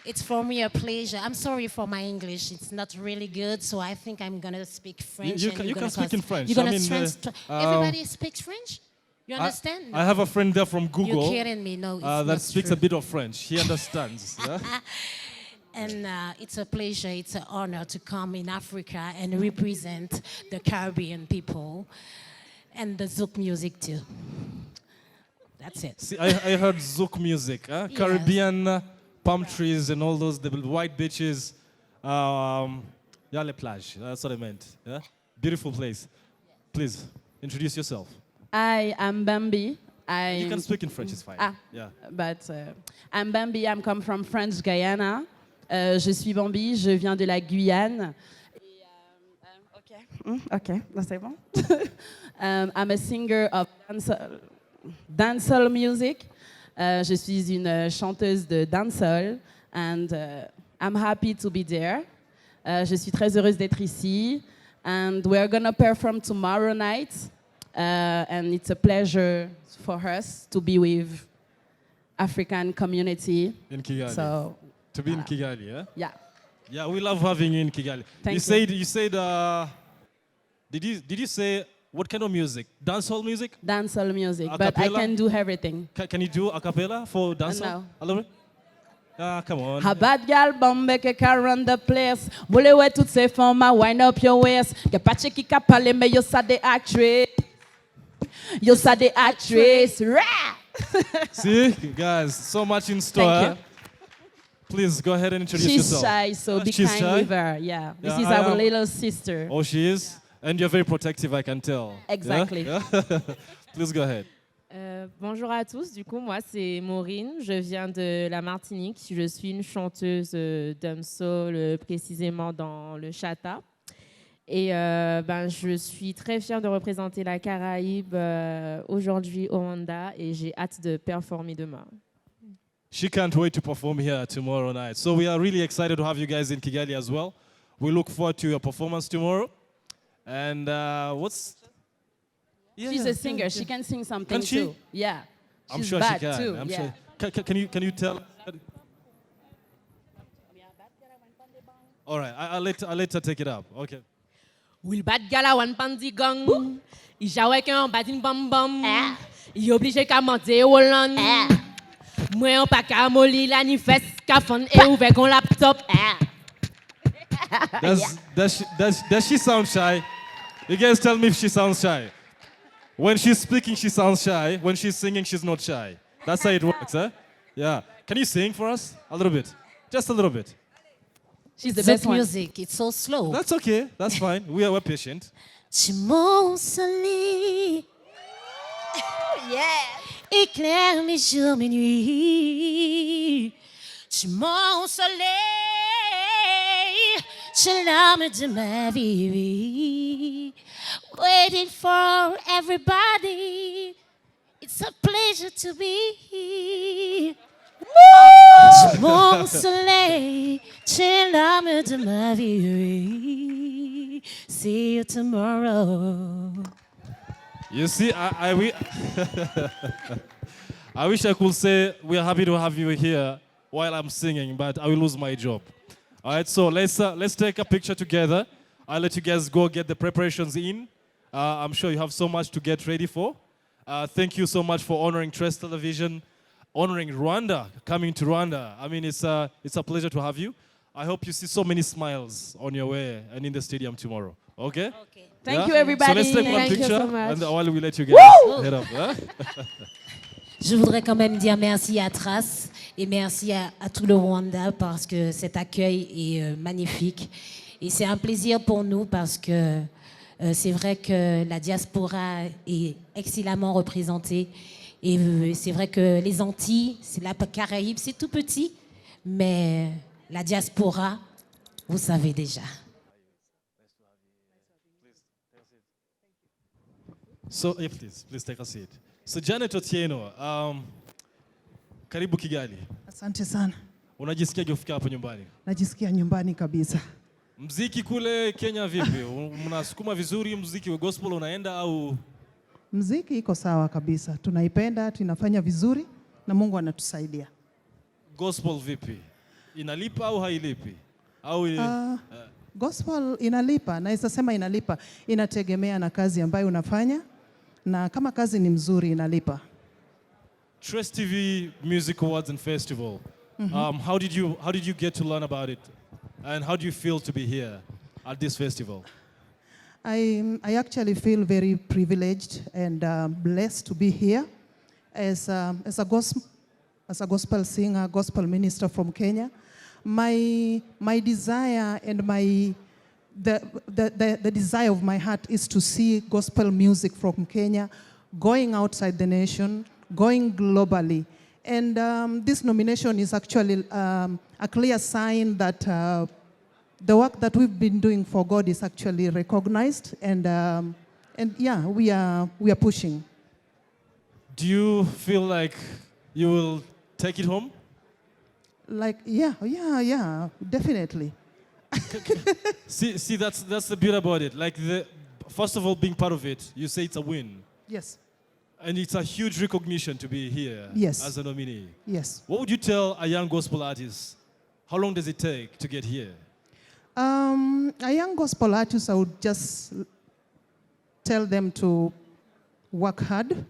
It's for me a pleasure. I'm sorry for my English. It's not really good, so I think I'm going to speak French. You can speak in French. You're going to everybody speaks French? You understand? I have a friend there from Google. You're kidding me. No, it's that speaks true. a bit of French. He understands. Yeah? And it's a pleasure, it's an honor to come in Africa and represent the Caribbean people and the Zouk music too. That's it. See, I heard Zouk music, Yes. Caribbean palm trees and all those the white beaches. Yeah, les plages. That's what I meant. Yeah? Beautiful place. Please introduce yourself. Hi, I'm Bambi. You can speak in French, it's fine. Yeah. But I'm Bambi. I'm come from French Guyana. Je suis Bambi. Je viens de la Guyane. Okay, c'est bon. I'm a singer of dancehall music. Je suis une chanteuse de dancehall, and I'm happy to be there. Je suis très heureuse d'être ici, and we're gonna perform tomorrow night. And it's a pleasure for us to be with African community. In Kigali. So, to be in Kigali, yeah? Yeah. Yeah, we love having you in Kigali. Thank You said, did you say what kind of music? Dancehall music? Dancehall music, A but I cappella? can do everything. Can you do a cappella for dancehall? No. A little bit? Come on. A bad gal bombe que can run the place. Boule ouais toutes ces femmes, wind up your waist. Que pas qui ka parler, mais yo sa de actress. Yo sa de actress. Rah! See, guys, so much in store. Thank you. Please go ahead and introduce She's yourself. shy, so be She's kind shy? with her. Yeah, this Yeah, is I our am. little sister. Oh, she is? And you're very protective, I can tell. Yeah? Exactly. Yeah? Please go ahead. Bonjour à tous, du coup moi c'est Maureen, je viens de la Martinique, je suis une chanteuse dancehall précisément dans le chata Et je suis très fière de représenter la Caraïbe aujourd'hui au Rwanda et j'ai hâte de performer demain. She can't wait to perform here tomorrow night. So we are really excited to have you guys in Kigali as well. We look forward to your performance tomorrow. And She's a singer. She can sing something too. Yeah. I'm She's sure bad she can. too. I'm yeah. sure. Can you tell? All right, I'll let her take it up. Okay. Will bad gala wan pandi gang. I jawe ke an badin bam bam. I oblige ka mande Holland. Moi on pa ka moli la ni fes ka fon e ouvert kon laptop. Does she sound shy? You guys tell me if she sounds shy. When she's speaking, she sounds shy. When she's singing, she's not shy. That's how it works, huh? Yeah. Can you sing for us? A little bit. Just a little bit. She's the best one. Music, it's so slow. That's okay. That's fine. We're patient. Tu mon soleil. Éclaire mes jours, mes nuits. Tu mon soleil. Tu l'âme de ma vie. Waiting for everybody. It's a pleasure to be here. Tu mon soleil, tu es l'âme de ma vie. See you tomorrow. You see, I wish I could say we're happy to have you here while I'm singing, but I will lose my job. All right, so let's take a picture together. I'll let you guys go get the preparations in. I'm sure you have so much to get ready for. Thank you so much for honoring Trace Television, honoring Rwanda, coming to Rwanda. I mean, it's a pleasure to have you. I hope you see so many smiles on your way and in the stadium tomorrow. Okay? Okay. Thank you, everybody. So let's take one Thank you picture, so much. and while we let you guys head up. Huh? Je voudrais quand même dire merci à Trace et merci à tout le Rwanda parce que cet accueil est magnifique. Et c'est un plaisir pour nous parce que c'est vrai que la diaspora est excellemment représentée. Et c'est vrai que les Antilles, c'est la Caraïbe, c'est tout petit. Mais la diaspora, vous savez déjà. So, yeah, please take a seat. So, Janet Otieno, karibu Kigali. Asante sana. Unajisikiaje kufika hapo nyumbani? Najisikia nyumbani kabisa. Mziki kule Kenya vipi? Mnasukuma vizuri mziki wa gospel unaenda au? Mziki iko sawa kabisa. Tunaipenda, tunafanya vizuri na Mungu anatusaidia. Gospel vipi? Inalipa au hailipi? Au gospel inalipa, naweza sema inalipa. Inategemea na kazi ambayo unafanya. Na kama kazi ni mzuri inalipa. Trace TV Music Awards and Festival. How did you get to learn about it? And how do you feel to be here at this festival? I actually feel very privileged and blessed to be here as a gospel singer, gospel minister from Kenya. My desire and the desire of my heart is to see gospel music from Kenya going outside the nation, going globally. And this nomination is actually a clear sign that the work that we've been doing for God is actually recognized, and yeah, we are pushing. Do you feel like you will take it home? Like, yeah, definitely. see, that's the beauty about it. Like, first of all, being part of it, you say it's a win. Yes. And it's a huge recognition to be here as a nominee. Yes. What would you tell a young gospel artist? How long does it take to get here? A young gospel artist, I would just tell them to work hard,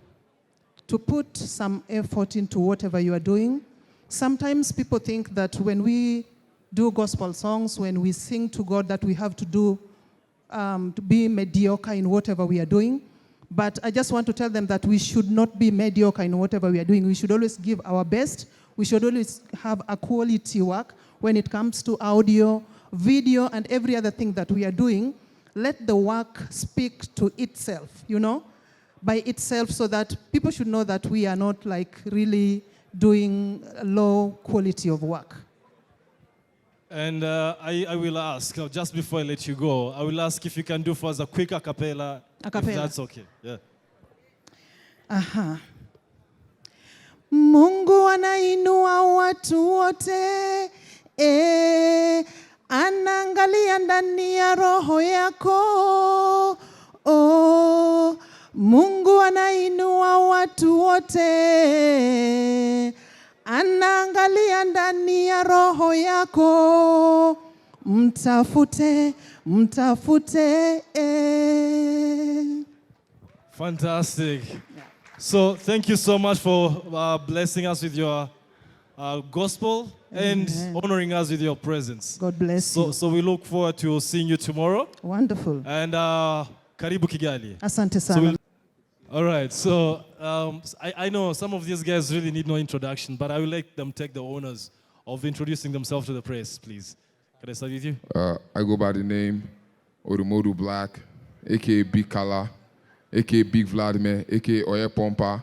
to put some effort into whatever you are doing. Sometimes people think that when we do gospel songs, when we sing to God, that we have to do to be mediocre in whatever we are doing. But I just want to tell them that we should not be mediocre in whatever we are doing. We should always give our best. We should always have a quality work when it comes to audio, video, and every other thing that we are doing. Let the work speak to itself, by itself, so that people should know that we are not like really doing a low quality of work. And I will ask, just before I let you go, I will ask if you can do for us a quick a cappella, if that's okay. Yeah. Aha. Mungu anainua watu wote, anaangalia ndani ya roho yako. Oh, Mungu anainua watu wote, anaangalia ndani ya roho yako. Mtafute, mtafute. Fantastic. So thank you so much for blessing us with your gospel and honoring us with your presence. God bless you. So we look forward to seeing you tomorrow. Wonderful. And Karibu Kigali. Asante sana. All right, so I know some of these guys really need no introduction, but I will let them take the honors of introducing themselves to the press, please. Can I start with you? I go by the name Odumodu Black, a.k.a. Big Kala, a.k.a. Big Vladimir, a.k.a. Oye Pompa,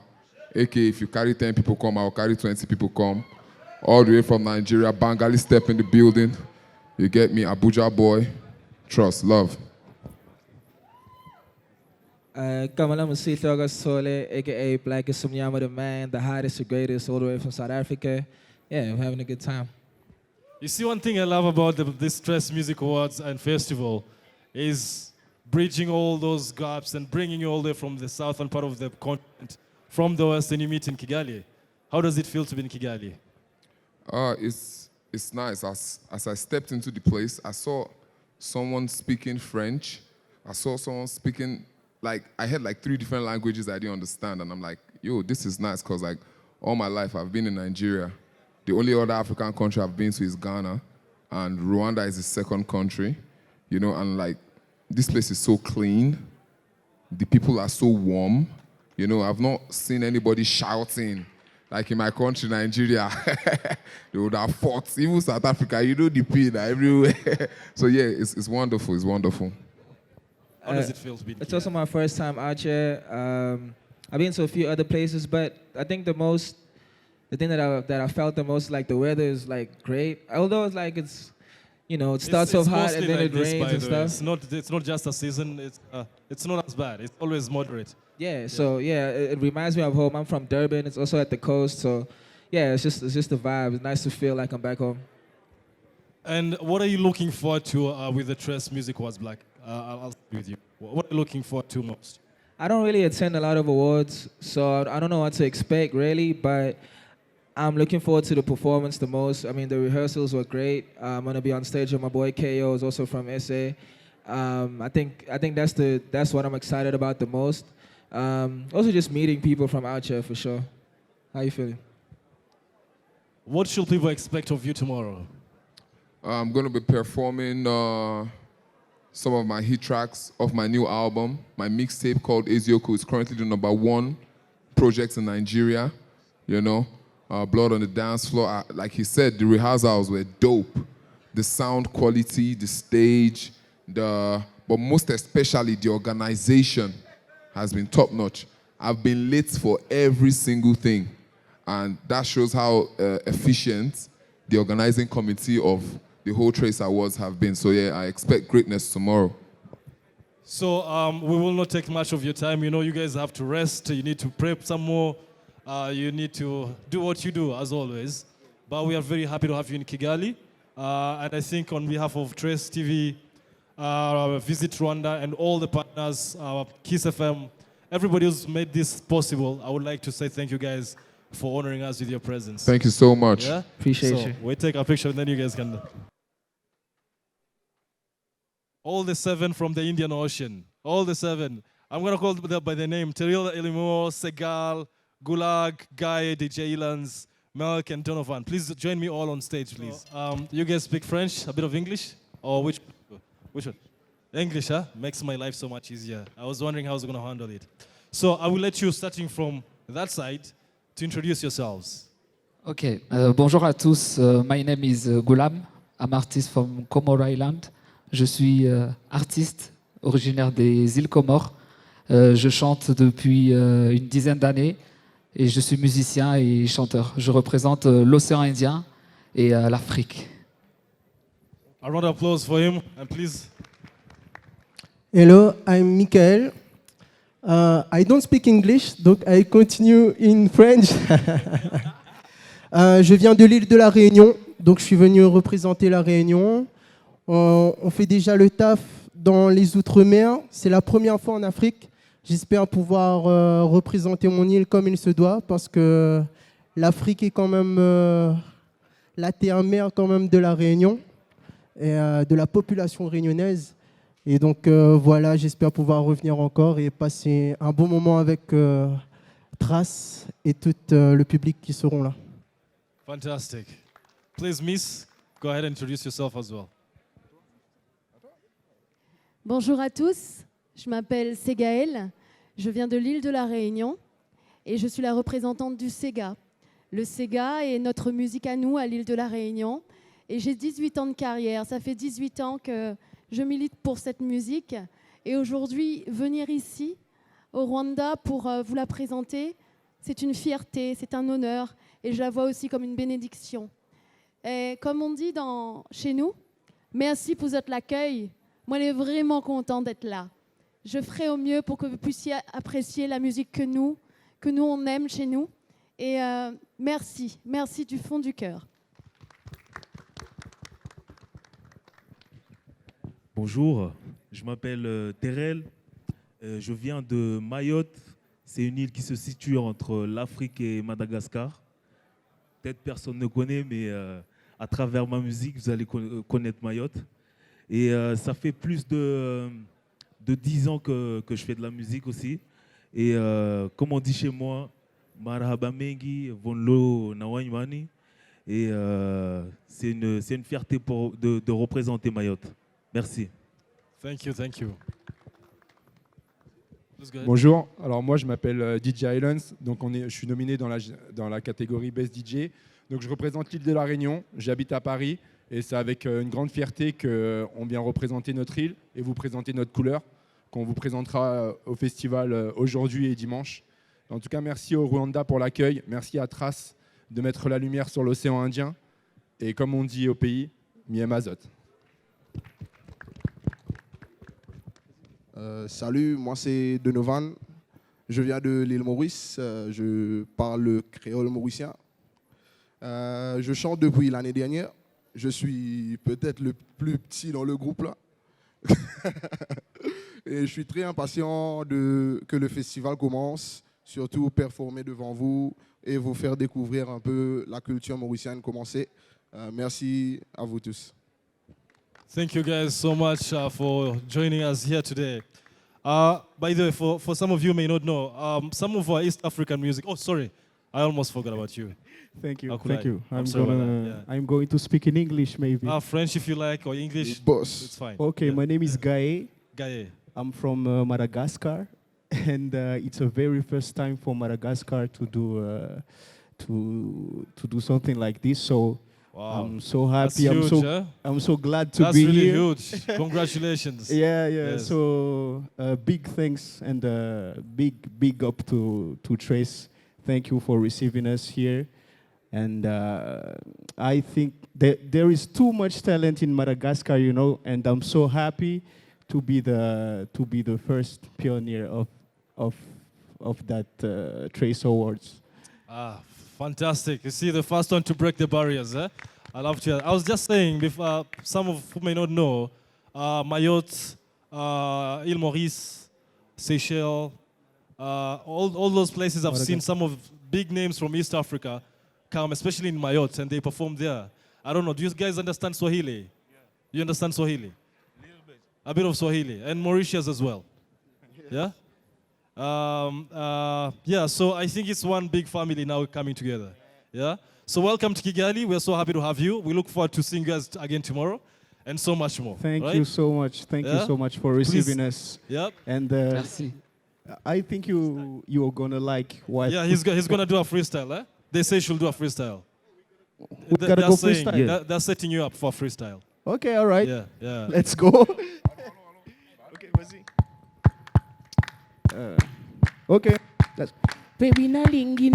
a.k.a. if you carry 10 people come, I'll carry 20 people come. All the way from Nigeria, Bengali step in the building. You get me, Abuja boy. Trust, love. Kamala Musithoga Sole, aka Black Isumyama the Man, the hottest, the greatest, all the way from South Africa. Yeah, we're having a good time. You see, one thing I love about this Stress Music Awards and Festival is bridging all those gaps and bringing you all the way from the southern part of the continent, from the west, and you meet in Kigali. How does it feel to be in Kigali? It's nice. As I stepped into the place, I saw someone speaking French. I saw someone speaking, I had 3 different languages I didn't understand. And I'm like, yo, this is nice, because all my life I've been in Nigeria. The only other African country I've been to is Ghana, and Rwanda is the second country, and this place is so clean. The people are so warm. I've not seen anybody shouting like in my country, Nigeria. They would have fought. Even South Africa, the pain everywhere. So yeah, it's wonderful. It's wonderful. How does it feel to be in Kigali? It's also my first time out here. I've been to a few other places, but I think the thing that I felt the most, the weather is great. Although it's it starts off hot and then it rains and stuff. It's not just a season. It's not as bad. It's always moderate. Yeah. So yeah, it reminds me of home. I'm from Durban. It's also at the coast. So yeah, it's just the vibe. It's nice to feel like I'm back home. And what are you looking forward to with the Stress Music Awards, Black? I'll start with you. What are you looking forward to most? I don't really attend a lot of awards, so I don't know what to expect really, but I'm looking forward to the performance the most. I mean, the rehearsals were great. I'm going to be on stage with my boy KO, who's also from SA. I think that's what I'm excited about the most. Also just meeting people from out here for sure. How you feeling? What should people expect of you tomorrow? I'm going to be performing some of my hit tracks of my new album. My mixtape called Ezioku is currently the #1 project in Nigeria, Blood on the Dance Floor. Like he said, the rehearsals were dope. The sound quality, the stage, but most especially the organization has been top notch. I've been late for every single thing, and that shows how efficient the organizing committee of the whole Trace Awards have been. So yeah, I expect greatness tomorrow. So we will not take much of your time. You guys have to rest. You need to prep some more. You need to do what you do, as always. But we are very happy to have you in Kigali. And I think on behalf of Trace TV, Visit Rwanda, and all the partners, Kiss FM, everybody who's made this possible, I would like to say thank you guys for honoring us with your presence. Thank you so much. Yeah? Appreciate you. We take a picture and then you guys can... All the 7 from the Indian Ocean. All the 7. I'm going to call them by the name. Teril, Elimo, Segal, Gulag, Guy, DJ Elans, Melk, and Donovan. Please join me all on stage, please. You guys speak French, a bit of English? Or which one? English, huh? Makes my life so much easier. I was wondering how I was going to handle it. So I will let you, starting from that side, to introduce yourselves. Okay. Bonjour à tous. My name is Gulam. I'm artist from Comoro Island. Je suis artiste originaire des îles Comores. Je chante depuis une dizaine d'années et je suis musicien et chanteur. Je représente l'océan Indien et l'Afrique. A round of applause for him, and please. Hello, I'm Michael. I don't speak English, donc I continue in French. Je viens de l'île de la Réunion, donc je suis venu représenter la Réunion. On fait déjà le taf dans les Outre-mer. C'est la première fois en Afrique. J'espère pouvoir représenter mon île comme il se doit, parce que l'Afrique est quand même la terre-mère quand même de la Réunion et de la population réunionnaise. Et donc voilà, j'espère pouvoir revenir encore et passer un bon moment avec Trace et tout le public qui seront là. Fantastic. Please, Miss, go ahead and introduce yourself as well. Bonjour à tous, je m'appelle Ségaël, je viens de l'île de la Réunion et je suis la représentante du Sega. Le Sega est notre musique à nous, à l'île de la Réunion. Et j'ai 18 ans de carrière, ça fait 18 ans que je milite pour cette musique. Et aujourd'hui, venir ici, au Rwanda, pour vous la présenter, c'est une fierté, c'est un honneur. Et je la vois aussi comme une bénédiction. Et comme on dit chez nous, merci pour votre accueil. Moi, je suis vraiment contente d'être là. Je ferai au mieux pour que vous puissiez apprécier la musique que nous on aime chez nous. Et merci du fond du cœur. Bonjour, je m'appelle Terrell, je viens de Mayotte. C'est une île qui se situe entre l'Afrique et Madagascar. Peut-être personne ne connaît, mais à travers ma musique, vous allez connaître Mayotte. Et ça fait plus de 10 ans que je fais de la musique aussi. Et comme on dit chez moi, Marhaba Mengi, Vonlo Nawanywani. Et c'est une fierté de représenter Mayotte. Merci. Thank you. Bonjour, alors moi je m'appelle DJ Islands, donc je suis nominé dans la catégorie Best DJ. Donc je représente l'île de la Réunion, j'habite à Paris et c'est avec une grande fierté qu'on vient représenter notre île et vous présenter notre couleur qu'on vous présentera au festival aujourd'hui et dimanche. En tout cas, merci au Rwanda pour l'accueil, merci à Trace de mettre la lumière sur l'océan Indien et comme on dit au pays, Miem Azot. Salut, moi c'est Donovan, je viens de l'île Maurice, je parle le créole mauricien. Je chante depuis l'année dernière, je suis peut-être le plus petit dans le groupe là. Et je suis très impatient que le festival commence, surtout performer devant vous et vous faire découvrir un peu la culture mauricienne commencer. Merci à vous tous. Thank you guys so much for joining us here today. By the way, for some of you may not know, some of our East African music. Oh, sorry, I almost forgot about you. Thank you. Yeah. I'm going to speak in English, maybe. French if you like, or English. Boss. It's fine. Okay, Yeah. my name is Gaye. Gaye. I'm from Madagascar, and it's a very first time for Madagascar to do something like this. So. Wow. I'm so happy. That's huge, I'm so glad to That's be really here. huge. Congratulations. Yeah. Yes. So big thanks and big up to Trace. Thank you for receiving us here. And I think that there is too much talent in Madagascar, and I'm so happy to be the first pioneer of that Trace Awards. Fantastic. You see, the first one to break the barriers. Eh? I love to hear that. I was just saying, some of who may not know, Mayotte, Île Maurice, Seychelles, all those places I've seen some of big names from East Africa come, especially in Mayotte, and they perform there. I don't know, do you guys understand Swahili? Yeah. You understand Swahili? A little bit. A bit of Swahili, and Mauritius as well. Yeah? So I think it's one big family now coming together. Yeah. So welcome to Kigali. We're so happy to have you. We look forward to seeing you guys again tomorrow, and so much more. Thank right? you so much. Thank you so much for receiving us. Yep. And I think you're gonna like what. Yeah, he's gonna do a freestyle. Eh? They say she'll do a freestyle. We gotta go freestyle. Yeah. They're setting you up for freestyle. Okay. All right. Yeah. Let's go. Okay, vas-y. Okay. Baby na lingi.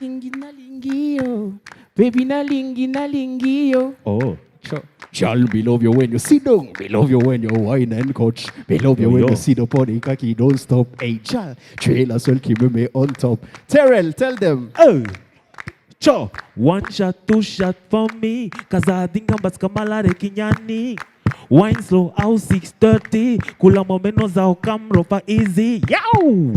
Lingi na lingi yo. Baby na lingi yo. Oh, sure. Shall we love you when you sit down, we love you when you whine and coach, we love you when you sit up on the cocky, don't stop. Hey, child, trailer seul qui me met on top. Terrell, tell them. Oh, cho. One shot, two shot for me. Kazadinga baska malare kinyani. Wine slow out 6:30. Kula momeno za okamro pa easy. Yow!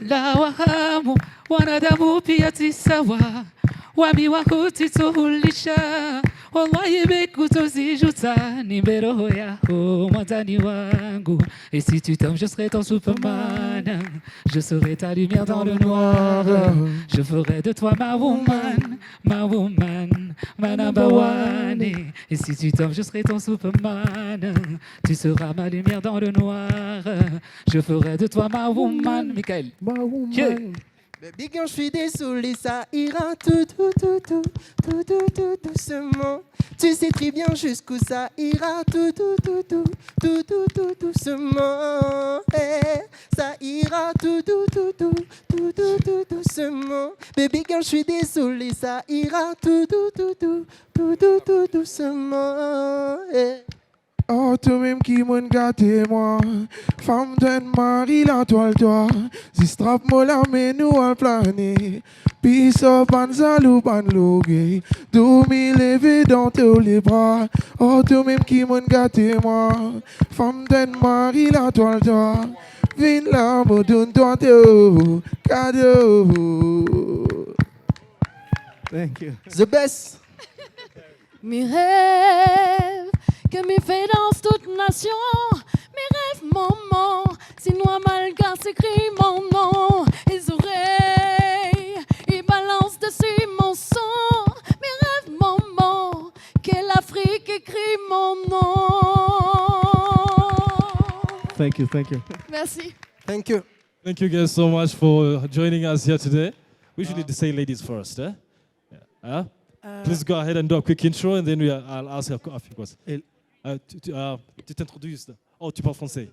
La wahamu wanadamu pia tisawa wami wakutituhulisha wallahi bekutozijuta nimbe roho yako mwandani wangu et si tu t'aimes je serai ton superman je serai ta lumière dans le noir je ferai de toi ma woman ma number one et si tu t'aimes je serai ton superman tu seras ma lumière dans le noir je ferai de toi ma woman Michael ma woman Baby girl, je suis désolé, ça ira tout doucement. Tu sais très bien jusqu'où ça ira tout doucement. Eh, ça ira tout doucement. Baby girl, je suis désolé, ça ira tout doucement. Eh. Oh, toi-même qui m'en gâté moi, femme d'un mari la toile toi, si strap moi la nous al plané, puis ça panzalou panlogué, tout m'y levé dans tous les bras. Oh, toi-même qui m'en gâté moi, femme d'un mari la toile toi, viens là me donne toi cadeau. Thank you. The best. Mes rêves que me fait dans toute nation, mes rêves, maman, si noir malgache s'écrit mon nom, les oreilles, ils balancent dessus mon son, mes rêves, maman, que l'Afrique écrit mon nom. Thank you. Merci. Thank you. Thank you guys so much for joining us here today. We should need to say ladies first, eh? Yeah. Please go ahead and do a quick intro, and then I'll ask a few questions. Tu t'introduis. Oh, tu parles français.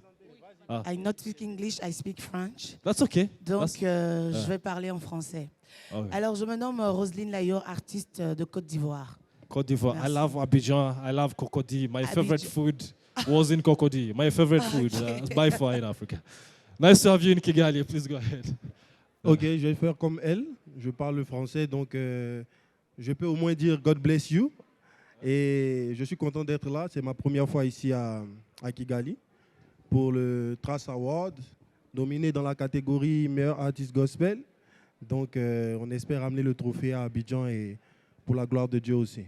I not speak English, I speak French. That's okay. Donc, je vais parler en français. Okay. Alors, je me nomme Roselyne Layor, artiste de Côte d'Ivoire. Côte d'Ivoire. I love Abidjan. I love Cocody. My favorite Abidjan. food was in Cocody. My favorite food by far in Africa. Nice to have you in Kigali. Please go ahead. Ok, je vais faire comme elle. Je parle français, donc je peux au moins dire God bless you. Et je suis content d'être là. C'est ma première fois ici à Kigali pour le Trace Award, nominé dans la catégorie meilleur artiste gospel. Donc, on espère amener le trophée à Abidjan et pour la gloire de Dieu aussi.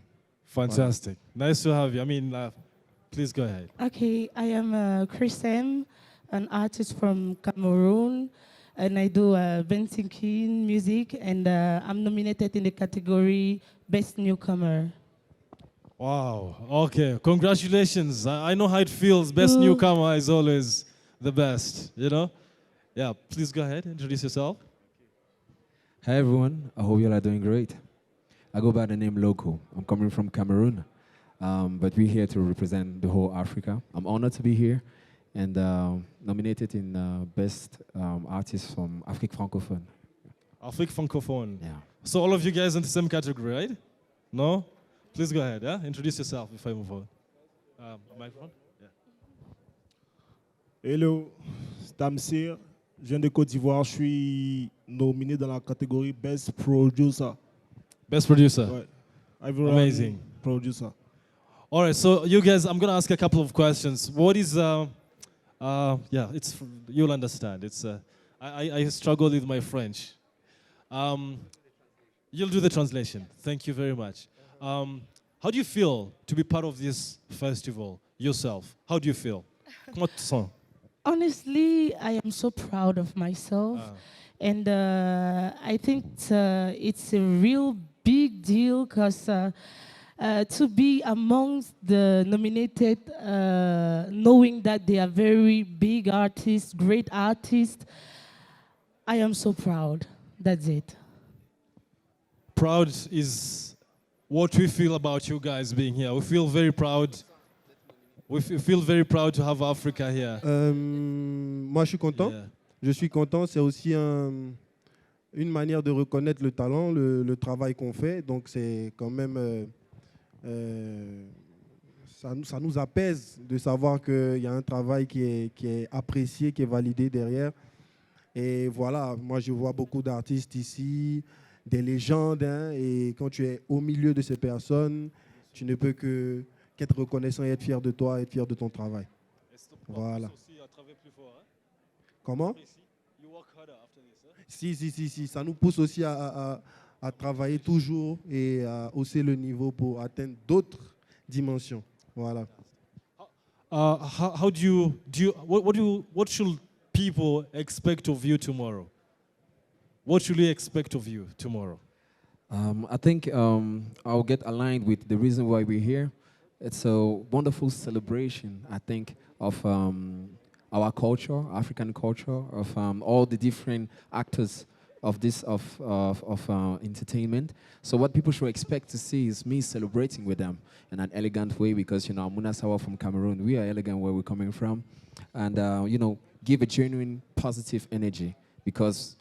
Fantastic. Voilà. Nice to have you. I mean, please go ahead. Okay, I am Chrisem, an artist from Cameroon, and I do Bentinkin music, and I'm nominated in the category Best Newcomer. Wow. Okay. Congratulations. I know how it feels. Best newcomer is always the best, you know? Yeah. Please go ahead. Introduce yourself. Hi, everyone. I hope you all are doing great. I go by the name Loco. I'm coming from Cameroon, but we're here to represent the whole Africa. I'm honored to be here and nominated in Best Artist from Afrique Francophone. Afrique Francophone. Yeah. So all of you guys in the same category, right? No? Please go ahead, yeah? Introduce yourself before I move on. Microphone? Yeah. Hello, c'est Tamsir. Je viens de Côte d'Ivoire. Je suis nominé dans la catégorie Best Producer. Best Producer. Ouais. Amazing. Producer. All right, so you guys, I'm going to ask a couple of questions. What is, you'll understand. It's, I struggle with my French. You'll do the translation. Thank you very much. How do you feel to be part of this festival yourself? How do you feel? Comment tu te sens? Honestly, I am so proud of myself. And I think it's a real big deal because to be amongst the nominated, knowing that they are very big artists, great artists, I am so proud. That's it. Proud is what we feel about you guys being here. We feel very proud. We feel very proud to have Africa here. Moi, je suis content. Yeah. Je suis content. C'est aussi une manière de reconnaître le talent, le travail qu'on fait. Donc, c'est quand même... ça nous apaise de savoir qu'il y a un travail qui est apprécié, qui est validé derrière. Et voilà, moi, je vois beaucoup d'artistes ici, des légendes. Hein, et quand tu es au milieu de ces personnes, tu ne peux qu'être reconnaissant et être fier de toi, être fier de ton travail. Voilà. Comment? Si, ça nous pousse aussi à travailler toujours et à hausser le niveau pour atteindre d'autres dimensions. Voilà. What should people expect of you tomorrow? What should they expect of you tomorrow? I think I'll get aligned with the reason why we're here. It's a wonderful celebration, I think, of our culture, African culture, of all the different actors of this entertainment. So what people should expect to see is me celebrating with them in an elegant way, because I'm Munasawa from Cameroon. We are elegant where we're coming from, and give a genuine positive energy, because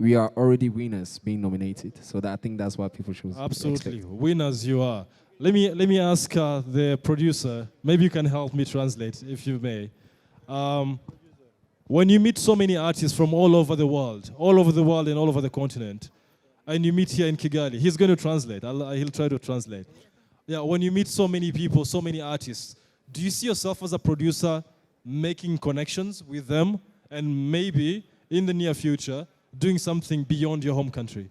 we are already winners being nominated. So I think that's what people should Absolutely, expect. winners you are. Let me ask the producer. Maybe you can help me translate, if you may. When you meet so many artists from all over the world and all over the continent, and you meet here in Kigali, he's going to translate. He'll try to translate. Yeah, when you meet so many people, so many artists, do you see yourself as a producer making connections with them and maybe in the near future doing something beyond your home country?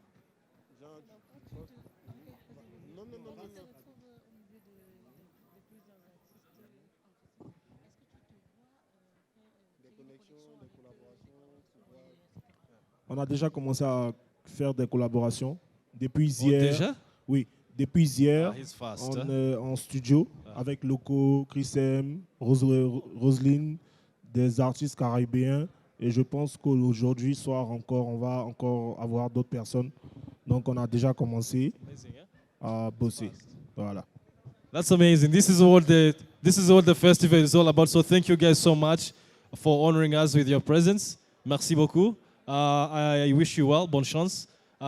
On a déjà commencé à faire des collaborations. Depuis Oh, hier, déjà? oui, depuis hier, he's fast, on hein? est en studio avec Loco, Chris M, Roselyne, des artistes caribéens. Et je pense qu'aujourd'hui soir encore, on va encore avoir d'autres personnes. Donc on a déjà commencé à bosser. Voilà. That's amazing. This is what the festival is all about. So thank you guys so much for honoring us with your presence. Merci beaucoup. I wish you well, bonne chance.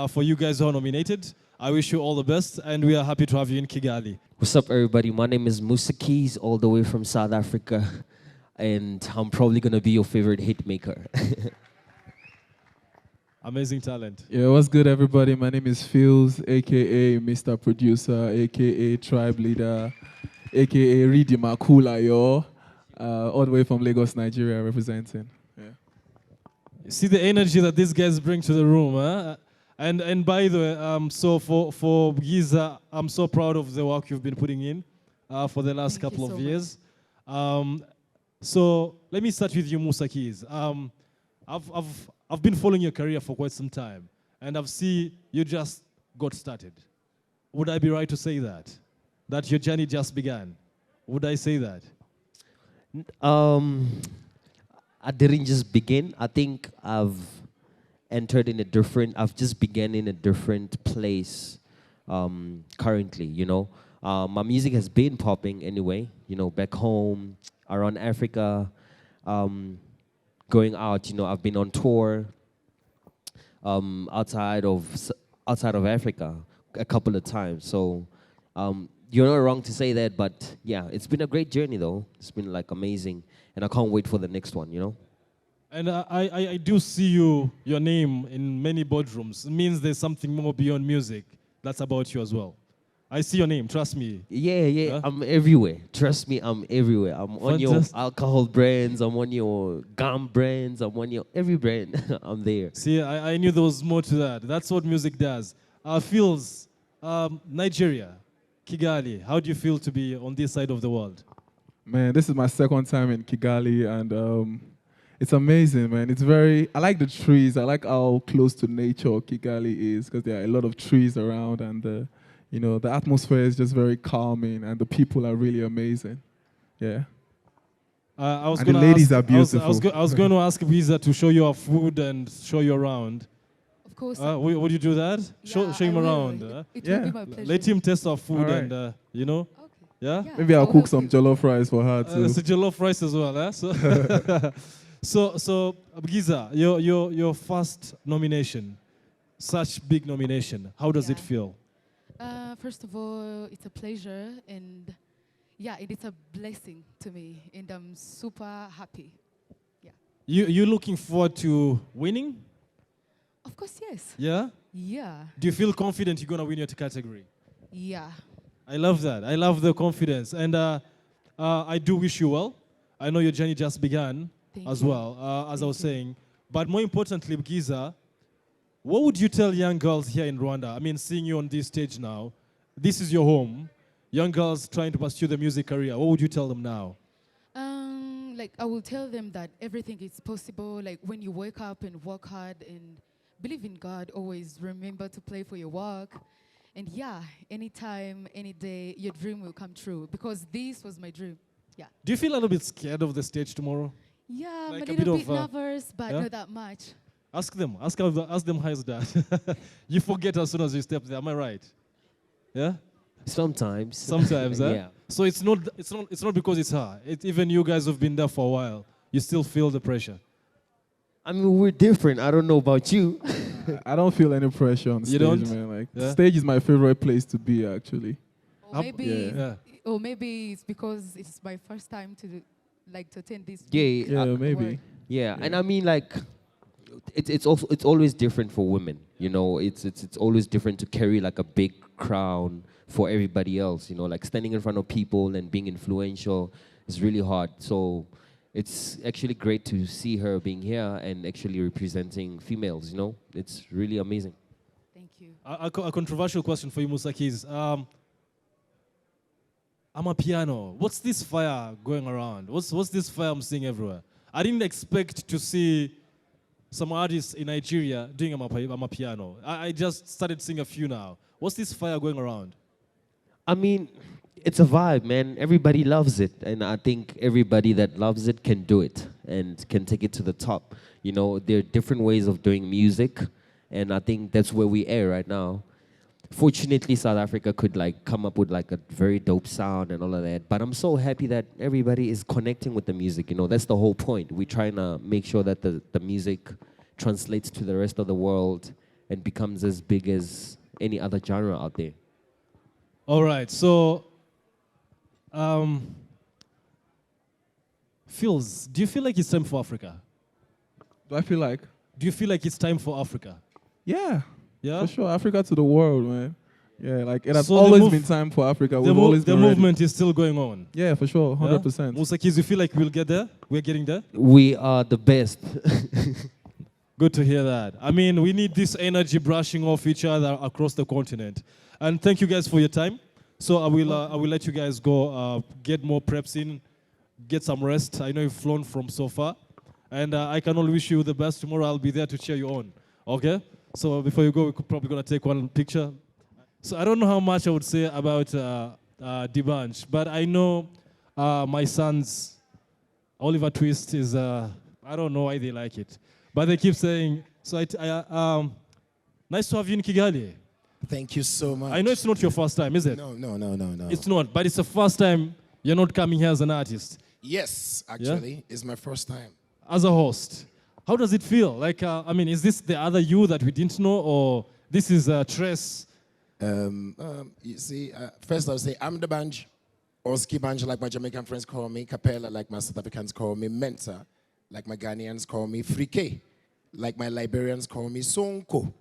For you guys who are nominated, I wish you all the best, and we are happy to have you in Kigali. What's up, everybody? My name is Musa Keys, all the way from South Africa, and I'm probably gonna be your favorite hit maker. Amazing talent. Yeah, what's good, everybody? My name is Phils, aka Mr. Producer, aka Tribe Leader, aka Ridi Makula, yo. All the way from Lagos, Nigeria, representing. Yeah. You see the energy that these guys bring to the room, huh? And by the way, so for Giza, I'm so proud of the work you've been putting in for the last couple of years. So let me start with you, Musa Keys. I've been following your career for quite some time, and I've seen you just got started. Would I be right to say that? That your journey just began? Would I say that? I didn't just begin. I think I've just begun in a different place currently, My music has been popping anyway, back home, around Africa, going out, I've been on tour outside of Africa a couple of times. So you're not wrong to say that, but yeah, it's been a great journey though. It's been amazing, and I can't wait for the next one, And I do see your name in many boardrooms. It means there's something more beyond music that's about you as well. I see your name, trust me. Yeah, I'm everywhere. Trust me, I'm everywhere. I'm on your alcohol brands, I'm on your gum brands, I'm on your every brand. I'm there. See, I knew there was more to that. That's what music does. Feels, Nigeria, Kigali, how do you feel to be on this side of the world? Man, this is my second time in Kigali, and it's amazing, man. I like the trees. I like how close to nature Kigali is, because there are a lot of trees around, and the atmosphere is just very calming, and the people are really amazing. Yeah. The ladies are beautiful. I was going to ask Visa to show you our food and show you around. Of course. Would you do that? Yeah, show him I will. around. It will be my pleasure. Let him taste our food, right. and Yeah? Maybe I'll cook some jollof rice for her too. It's a jollof rice as well, eh? So Giza, your first nomination, such big nomination, how does it feel? First of all, it's a pleasure, and yeah, it is a blessing to me, and I'm super happy. You looking forward to winning? Of course, yes. Yeah? Yeah. Do you feel confident you're going to win your category? Yeah. I love that. I love the confidence. And I do wish you well. I know your journey just began as well, as I was saying. But more importantly, Giza, what would you tell young girls here in Rwanda? I mean, seeing you on this stage now, this is your home. Young girls trying to pursue the music career. What would you tell them now? Like, I will tell them that everything is possible. Like, when you wake up and work hard and believe in God, always remember to play for your work. And yeah, anytime, any day, your dream will come true. Because this was my dream. Yeah. Do you feel a little bit scared of the stage tomorrow? Yeah, Like I'm a little bit nervous, but not that much. Ask them. Ask them how is that. You forget as soon as you step there. Am I right? Yeah. Sometimes. Sometimes, huh? Yeah. So it's not because it's her. Even you guys have been there for a while. You still feel the pressure. I mean, we're different. I don't know about you. I don't feel any pressure on stage, don't? man. Like, Yeah? stage is my favorite place to be, actually. Or maybe it's because it's my first time to attend this. Maybe. Yeah, and I mean, like, it's always different for women. You know, it's always different to carry like a big crown for everybody else. You know, like standing in front of people and being influential is really hard. So it's actually great to see her being here and actually representing females. You know, it's really amazing. Thank you. A controversial question for you, Musaki, is I'm a piano. What's this fire going around? What's this fire I'm seeing everywhere? I didn't expect to see some artists in Nigeria doing I'm a piano. I just started seeing a few now. What's this fire going around? I mean, it's a vibe, man. Everybody loves it. And I think everybody that loves it can do it and can take it to the top. You know, there are different ways of doing music. And I think that's where we are right now. Fortunately, South Africa could like come up with like a very dope sound and all of that. But I'm so happy that everybody is connecting with the music. You know, that's the whole point. We're trying to make sure that the music translates to the rest of the world and becomes as big as any other genre out there. All right, so Phils, do you feel like it's time for Africa? Do I feel like? Do you feel like it's time for Africa? Yeah. Yeah? For sure. Africa to the world, man. Yeah, like it has So always been time for Africa. We've always been the ready. movement is still going on. Yeah, for sure. 100%. Musakis, you feel like we'll get there? We're getting there? We are the best. Good to hear that. I mean, we need this energy brushing off each other across the continent. And thank you guys for your time. So I will let you guys go get more preps in, get some rest. I know you've flown from so far. And I can only wish you the best. Tomorrow I'll be there to cheer you on. Okay? So before you go, we're probably going to take one picture. So I don't know how much I would say about D'banj, but I know my sons, Oliver Twist is, I don't know why they like it. But they keep saying, so nice to have you in Kigali. Thank you so much. I know it's not your first time, is it? No. It's not, but it's the first time you're not coming here as an artist. Yes, actually, it's my first time. As a host, how does it feel? Like, I mean, is this the other you that we didn't know, or this is Tress? You see, first I'll say I'm D'banj, or Ski Banj, like my Jamaican friends call me, Capella, like my South Africans call me, Mensa, like my Ghanaians call me, Frike, like my Liberians call me, Sonko,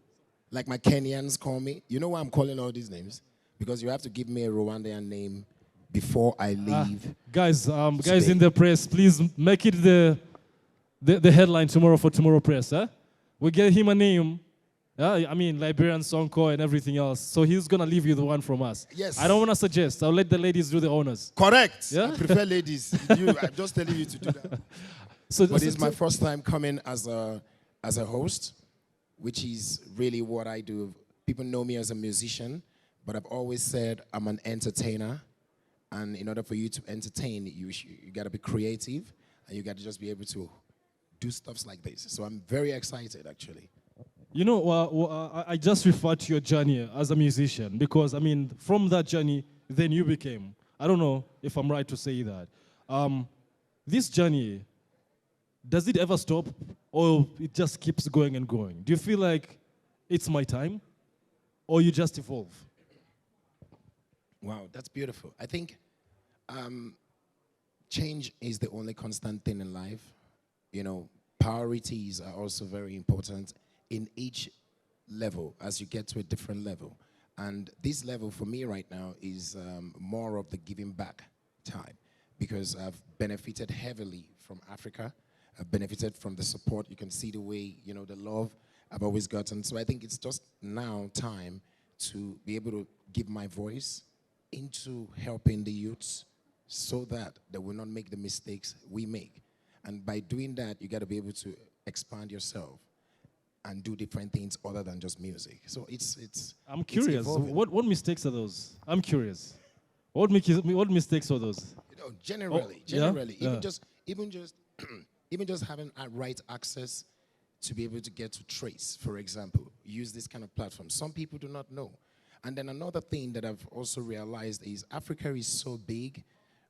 like my Kenyans call me. You know why I'm calling all these names? Because you have to give me a Rwandan name before I leave. Guys in the press, please make it the headline tomorrow for Tomorrow Press. Huh? We get him a name. I mean, Liberian, Sonko, and everything else. So he's going to leave you the one from us. Yes. I don't want to suggest. I'll let the ladies do the honors. Correct. Yeah? I prefer ladies. I'm just telling you to do that. But it's my first time coming as a host, which is really what I do. People know me as a musician, but I've always said I'm an entertainer. And in order for you to entertain, you got to be creative, and you got to just be able to do stuff like this. So I'm very excited, actually. You know, I just referred to your journey as a musician because, I mean, from that journey, then you became I don't know if I'm right to say that. This journey, does it ever stop, or it just keeps going and going? Do you feel like it's my time, or you just evolve? Wow, that's beautiful. I think change is the only constant thing in life. You know, priorities are also very important in each level as you get to a different level. And this level for me right now is more of the giving back time, because I've benefited heavily from Africa. I've benefited from the support. You can see the way, you know, the love I've always gotten. So I think it's just now time to be able to give my voice into helping the youths so that they will not make the mistakes we make. And by doing that, you got to be able to expand yourself and do different things other than just music. So it's I'm curious. What mistakes are those? I'm curious. What mistakes are those? You know, generally, even just even just having right access to be able to get to trace, for example, use this kind of platform. Some people do not know. And then another thing that I've also realized is Africa is so big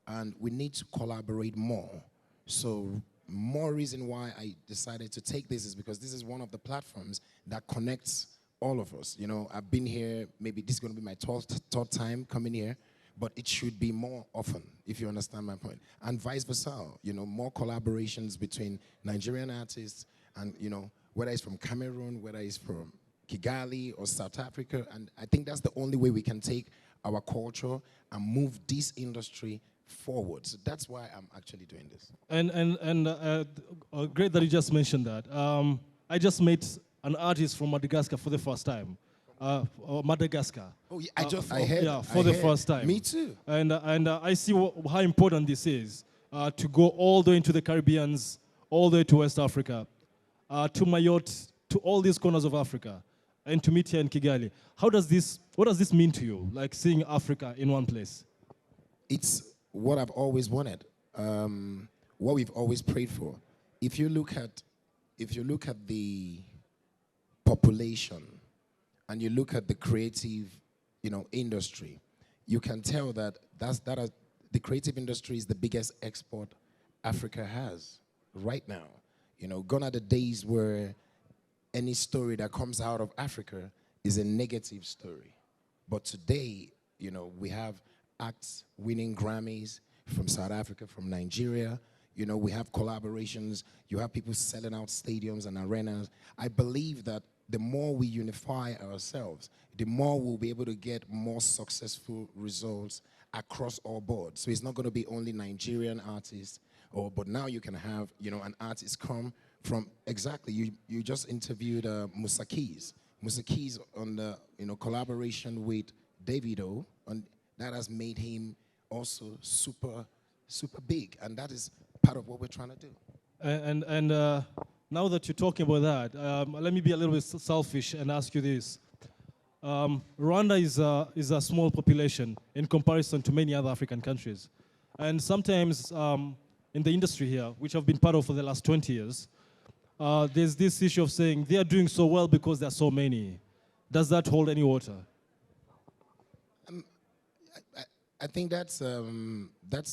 and we need to collaborate more. So more reason why I decided to take this is because this is one of the platforms that connects all of us. You know, I've been here, maybe this is going to be my third time coming here, but it should be more often, if you understand my point. And vice versa, you know, more collaborations between Nigerian artists and, you know, whether it's from Cameroon, whether it's from Kigali or South Africa. And I think that's the only way we can take our culture and move this industry forward. So that's why I'm actually doing this. Great that you just mentioned that. I just met an artist from Madagascar for the first time. Madagascar. Oh, yeah, I heard. For the first time. Me too. And I see how important this is to go all the way into the Caribbeans, all the way to West Africa, to Mayotte, to all these corners of Africa, and to meet here in Kigali. What does this mean to you, like seeing Africa in one place? It's what I've always wanted, what we've always prayed for. If you look at the population and you look at the creative, you know, industry, you can tell that the creative industry is the biggest export Africa has right now. You know, gone are the days where any story that comes out of Africa is a negative story. But today, you know, we have acts winning Grammys from South Africa, from Nigeria. You know, we have collaborations. You have people selling out stadiums and arenas. I believe that the more we unify ourselves, the more we'll be able to get more successful results across all boards. So it's not going to be only Nigerian artists, but now you can have, you know, an artist come from, exactly, you just interviewed Musa Keys. Musa Keys on the, you know, collaboration with Davido, and that has made him also super big, and that is part of what we're trying to do. And now that you're talking about that, let me be a little bit selfish and ask you this. Rwanda is a small population in comparison to many other African countries. And sometimes in the industry here, which I've been part of for the last 20 years, there's this issue of saying they are doing so well because there are so many. Does that hold any water? I think that's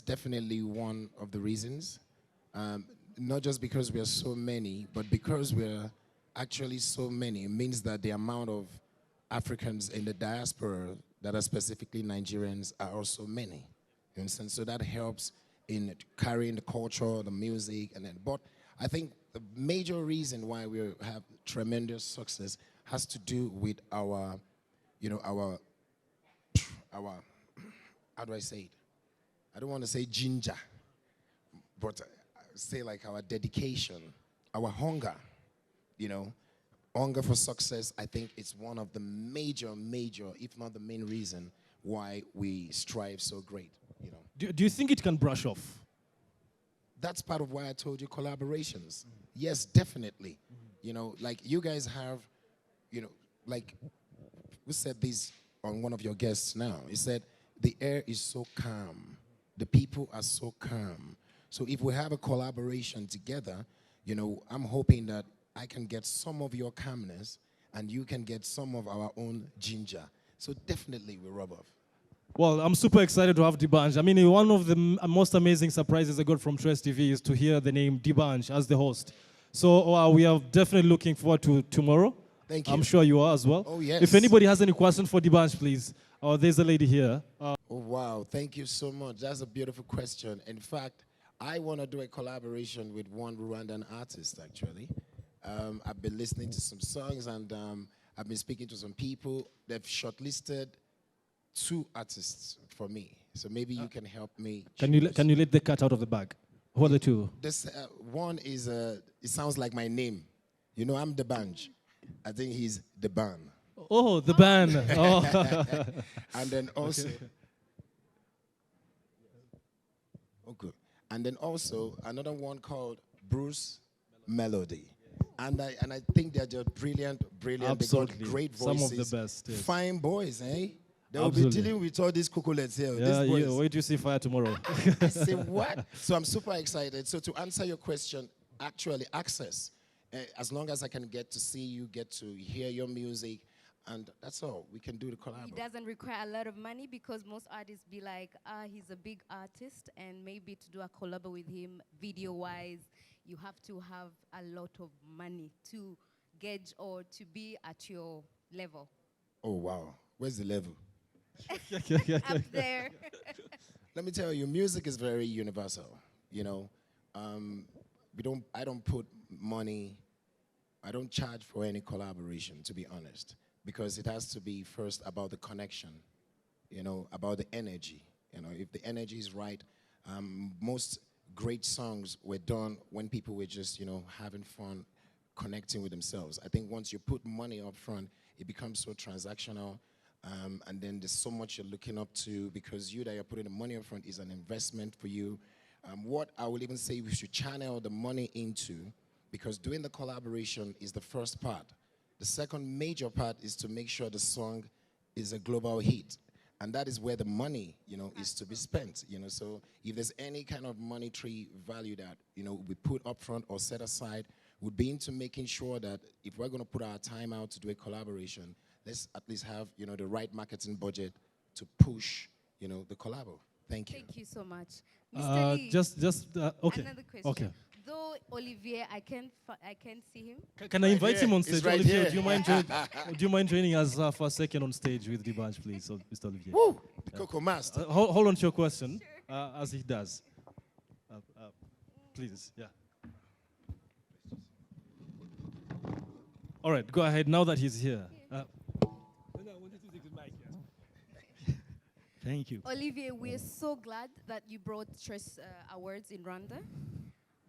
definitely one of the reasons. Not just because we are so many, but because we're actually so many, it means that the amount of Africans in the diaspora that are specifically Nigerians are also many. You understand? So that helps in carrying the culture, the music, and then. But I think the major reason why we have tremendous success has to do with our, you know, our how do I say it? I don't want to say ginger, but say like our dedication, our hunger, you know. Hunger for success, I think it's one of the major, if not the main reason why we strive so great, you know. Do you think it can brush off? That's part of why I told you collaborations. Yes, definitely. You know, like you guys have, you know, like we said this on one of your guests now. He said, the air is so calm. The people are so calm. So if we have a collaboration together, you know, I'm hoping that I can get some of your calmness and you can get some of our own ginger. So definitely we rub off. Well, I'm super excited to have D'banj. I mean, one of the most amazing surprises I got from Trace TV is to hear the name D'banj as the host. So we are definitely looking forward to tomorrow. Thank you. I'm sure you are as well. Oh, yes. If anybody has any questions for D'banj, please. There's a lady here. Oh, wow. Thank you so much. That's a beautiful question. In fact, I want to do a collaboration with one Rwandan artist, actually. I've been listening to some songs, and I've been speaking to some people. They've shortlisted 2 artists for me. So maybe you can help me. Can you let the cat out of the bag? Who are the 2? This one is, it sounds like my name. You know, I'm D'banj. I think he's D'ban. Oh, the band. Oh. And then also, okay. And then also another one called Bruce Melody. And I think they're just brilliant. Absolutely. They got great voices. Some of the best. Yes. Fine boys, eh? They will Absolutely. be dealing with all these cocolettes here. Yeah, These boys. wait till you see Fire tomorrow. I say, what? So I'm super excited. So to answer your question, actually access. As long as I can get to see you, get to hear your music, and that's all. We can do the collab. It doesn't require a lot of money because most artists be like, he's a big artist, and maybe to do a collab with him video-wise, you have to have a lot of money to gauge or to be at your level. Oh, wow. Where's the level? Up there. Let me tell you, music is very universal. You know, I don't put money, I don't charge for any collaboration, to be honest, because it has to be first about the connection, you know, about the energy. You know, if the energy is right, most great songs were done when people were just, you know, having fun, connecting with themselves. I think once you put money up front, it becomes so transactional, and then there's so much you're looking up to, because you that you're putting the money up front is an investment for you. What I will even say we should channel the money into, because doing the collaboration is the first part. The second major part is to make sure the song is a global hit. And that is where the money, you know, is to be spent, you know. So if there's any kind of monetary value that, you know, we put up front or set aside, would be into making sure that if we're going to put our time out to do a collaboration, let's at least have, you know, the right marketing budget to push, you know, the collabo. Thank you. Thank you so much. Mr. Lee, okay. Another question. Okay. Though Olivier, I can't see him. Can I invite him on stage? Right Olivier, here. do you mind joining us for a second on stage with D'banj, please, Mr. Olivier? Woo! The Coco Master. Hold on to your question, as he does. Please, yeah. All right, go ahead, now that he's here. Thank you. Olivier, we're so glad that you brought Stress Awards in Rwanda.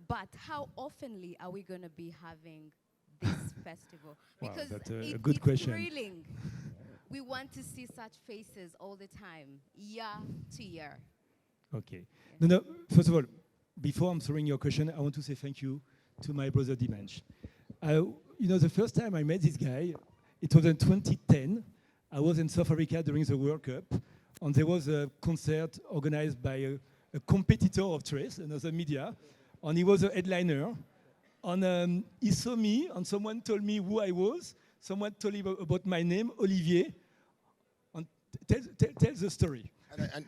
But how oftenly are we going to be having this festival? Wow, Because that's a it's good question. thrilling. We want to see such faces all the time, year to year. Okay. No, first of all, before answering your question, I want to say thank you to my brother D'banj. You know, the first time I met this guy, it was in 2010. I was in South Africa during the World Cup, and there was a concert organized by a competitor of Trace, another media, and he was a headliner. And he saw me, and someone told me who I was. Someone told him about my name, Olivier. And tell the story.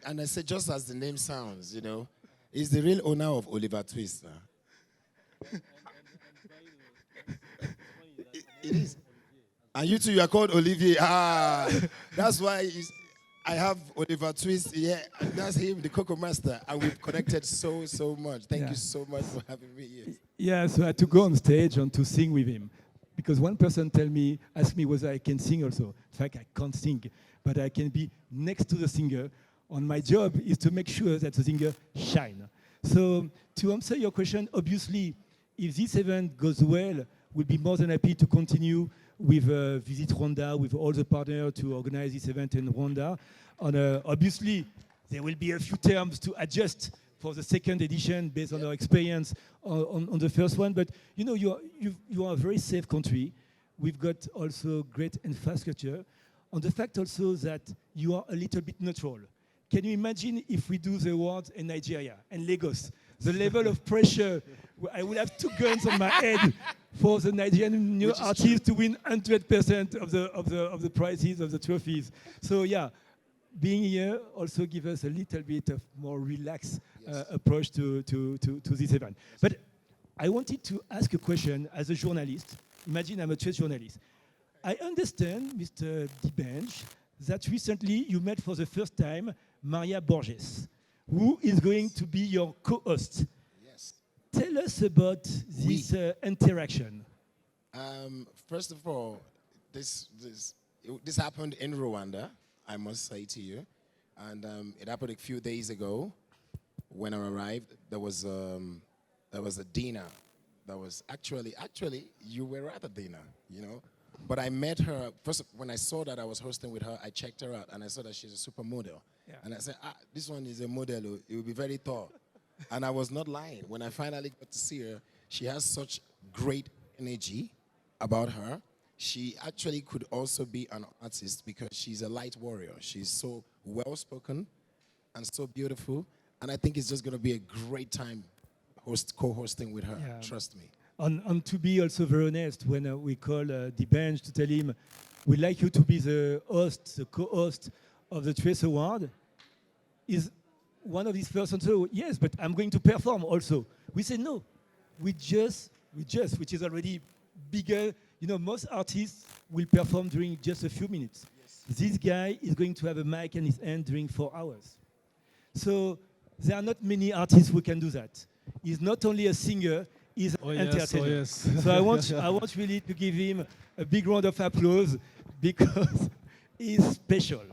And I said, just as the name sounds, you know, he's the real owner of Oliver Twist. It is. And you two, you are called Olivier. That's why I have Oliver Twist. Yeah, that's him, the Coco Master. And we've connected so much. Thank you so much for having me here. Yeah, so I had to go on stage and to sing with him. Because one person asked me whether I can sing also. In fact, I can't sing, but I can be next to the singer. And my job is to make sure that the singer shine. So to answer your question, obviously, if this event goes well, we'll be more than happy to continue with Visit Rwanda, with all the partners to organize this event in Rwanda. And obviously, there will be a few terms to adjust for the second edition based on our experience on the first one. But you know, you are a very safe country. We've got also great infrastructure. And the fact also that you are a little bit neutral. Can you imagine if we do the awards in Nigeria and Lagos? The level of pressure, I will have 2 guns on my head for the Nigerian new artists to win 100% of the prizes, of the trophies. So yeah, being here also gives us a little bit of more relaxed approach to this event. But I wanted to ask a question as a journalist. Imagine I'm a trade journalist. I understand, Mr. Dibench, that recently you met for the first time Maria Borges, who is going to be your co-host. Yes. Tell us about this interaction. First of all, this happened in Rwanda, I must say to you. And it happened a few days ago when I arrived. There was a dinner that was actually you were at the dinner, you know. But I met her first when I saw that I was hosting with her. I checked her out and I saw that she's a supermodel. Yeah. And I said, this one is a model. It will be very tall. And I was not lying. When I finally got to see her, she has such great energy about her. She actually could also be an artist because she's a light warrior. She's so well-spoken and so beautiful. And I think it's just going to be a great time co-hosting with her. Yeah. Trust me. And to be also very honest, when we call Dibench to tell him, we'd like you to be the host, the co-host of the Trace Award, is one of these persons, so yes, but I'm going to perform also. We say no. We just, which is already bigger. You know, most artists will perform during just a few minutes. Yes. This guy is going to have a mic in his hand during 4 hours. So there are not many artists who can do that. He's not only a singer, he's an entertainer. Yes. So I want really to give him a big round of applause because he's special.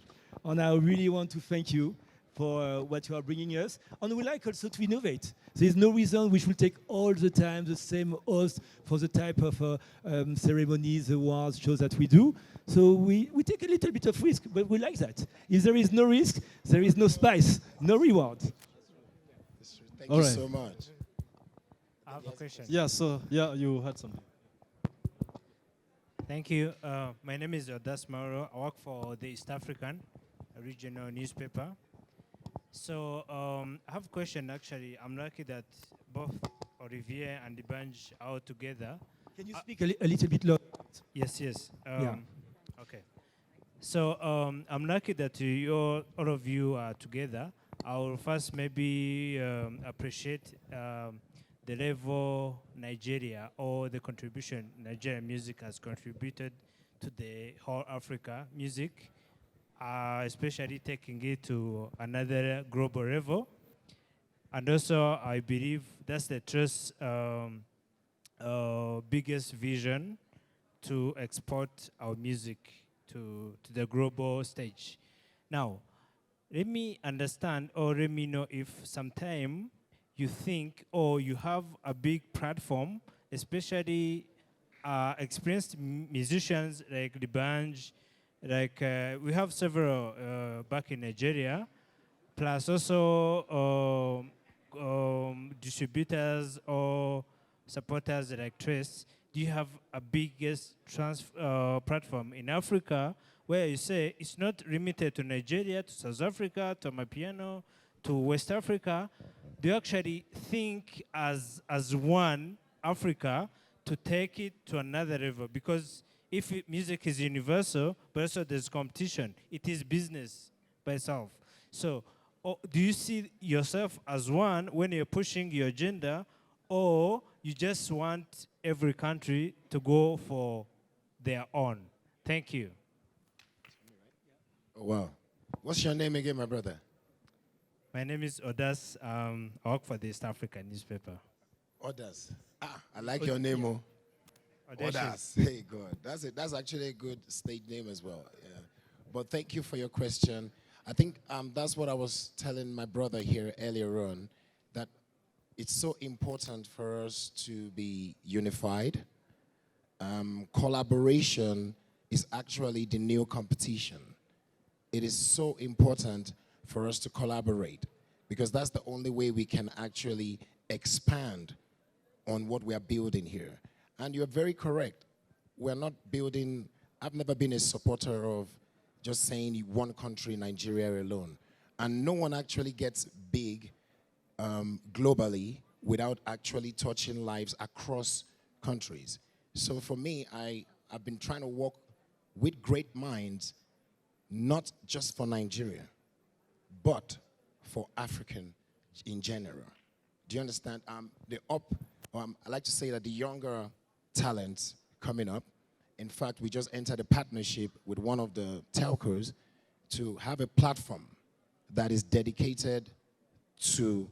And I really want to thank you for what you are bringing us. And we like also to innovate. There's no reason we should take all the time the same host for the type of ceremonies, awards, shows that we do. So we take a little bit of risk, but we like that. If there is no risk, there is no spice, no reward. Thank you so much. I have a question. Yeah, so, you had something. Thank you. My name is Odas Mauro. I work for the East African regional newspaper. So I have a question, actually. I'm lucky that both Olivier and the bunch are together. Can you speak a little bit louder? Yes. Yeah. Okay. So I'm lucky that all of you are together. I will first maybe appreciate the level Nigeria or the contribution Nigerian music has contributed to the whole Africa music. Especially taking it to another global level. And also, I believe that's the Trust's biggest vision to export our music to the global stage. Now, let me understand or let me know if sometime you think or you have a big platform, especially experienced musicians like the band. Like we have several back in Nigeria, plus also distributors or supporters like Trace. Do you have a biggest platform in Africa where you say it's not limited to Nigeria, to South Africa, to Amapiano, to West Africa? Do you actually think as one Africa to take it to another level? Because if music is universal, but also there's competition, it is business by itself. So do you see yourself as one when you're pushing your agenda, or you just want every country to go for their own? Thank you. Oh, wow. What's your name again, my brother? My name is Odas. I work for the East African newspaper. Odas. I like your name, oh. Odas. Hey, God. That's actually a good stage name as well. Yeah. But thank you for your question. I think that's what I was telling my brother here earlier on, that it's so important for us to be unified. Collaboration is actually the new competition. It is so important for us to collaborate because that's the only way we can actually expand on what we are building here. And you're very correct. We're not building, I've never been a supporter of just saying one country, Nigeria alone. And no one actually gets big globally without actually touching lives across countries. So for me, I've been trying to work with great minds not just for Nigeria, but for African in general. Do you understand? I like to say that the younger talents coming up, in fact, we just entered a partnership with one of the telcos to have a platform that is dedicated to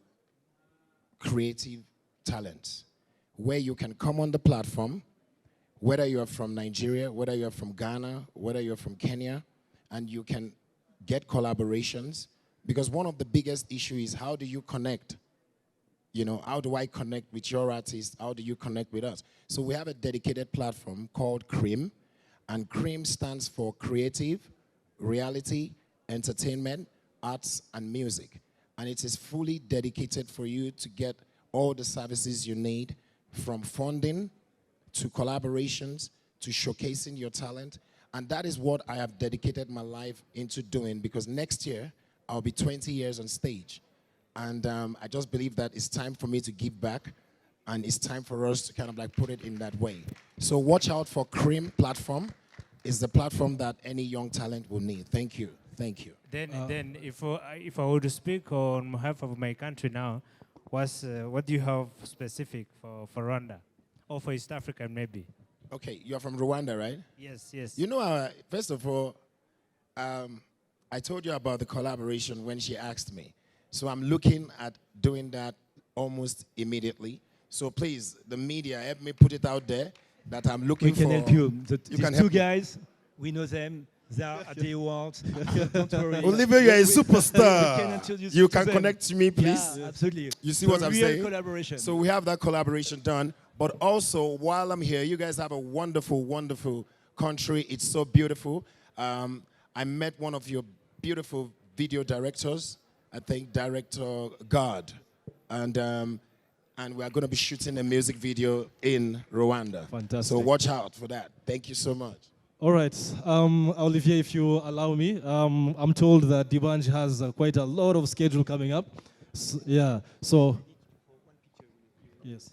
creative talents, where you can come on the platform, whether you're from Nigeria, whether you're from Ghana, whether you're from Kenya, and you can get collaborations. Because one of the biggest issues is, how do you connect? You know, how do I connect with your artist? How do you connect with us? So we have a dedicated platform called CREAM, and CREAM stands for Creative, Reality, Entertainment, Arts, and Music. And it is fully dedicated for you to get all the services you need, from funding to collaborations to showcasing your talent. And that is what I have dedicated my life into doing, because next year I'll be 20 years on stage. And I just believe that it's time for me to give back, and it's time for us to kind of like put it in that way. So watch out for CREAM platform. It's the platform that any young talent will need. Thank you. Thank you. Then if I were to speak on behalf of my country now, what do you have specific for Rwanda? Or for East Africa, maybe? Okay, you're from Rwanda, right? Yes, yes. You know, first of all, I told you about the collaboration when she asked me. So I'm looking at doing that almost immediately. So please, the media, help me put it out there that I'm looking for. We can help you. These can two help me. guys, we know them. They are at the awards. Don't worry. Oliver, you're a superstar. We can introduce You to can them. connect to me, please. Yeah, absolutely. You see The what I'm real saying? collaboration. So we have that collaboration done. But also, while I'm here, you guys have a wonderful, wonderful country. It's so beautiful. I met one of your beautiful video directors, I think Director God. And we're going to be shooting a music video in Rwanda. Fantastic. So watch out for that. Thank you so much. All right, Olivier, if you allow me, I'm told that Dibanj has quite a lot of schedule coming up. Yeah, so, yes.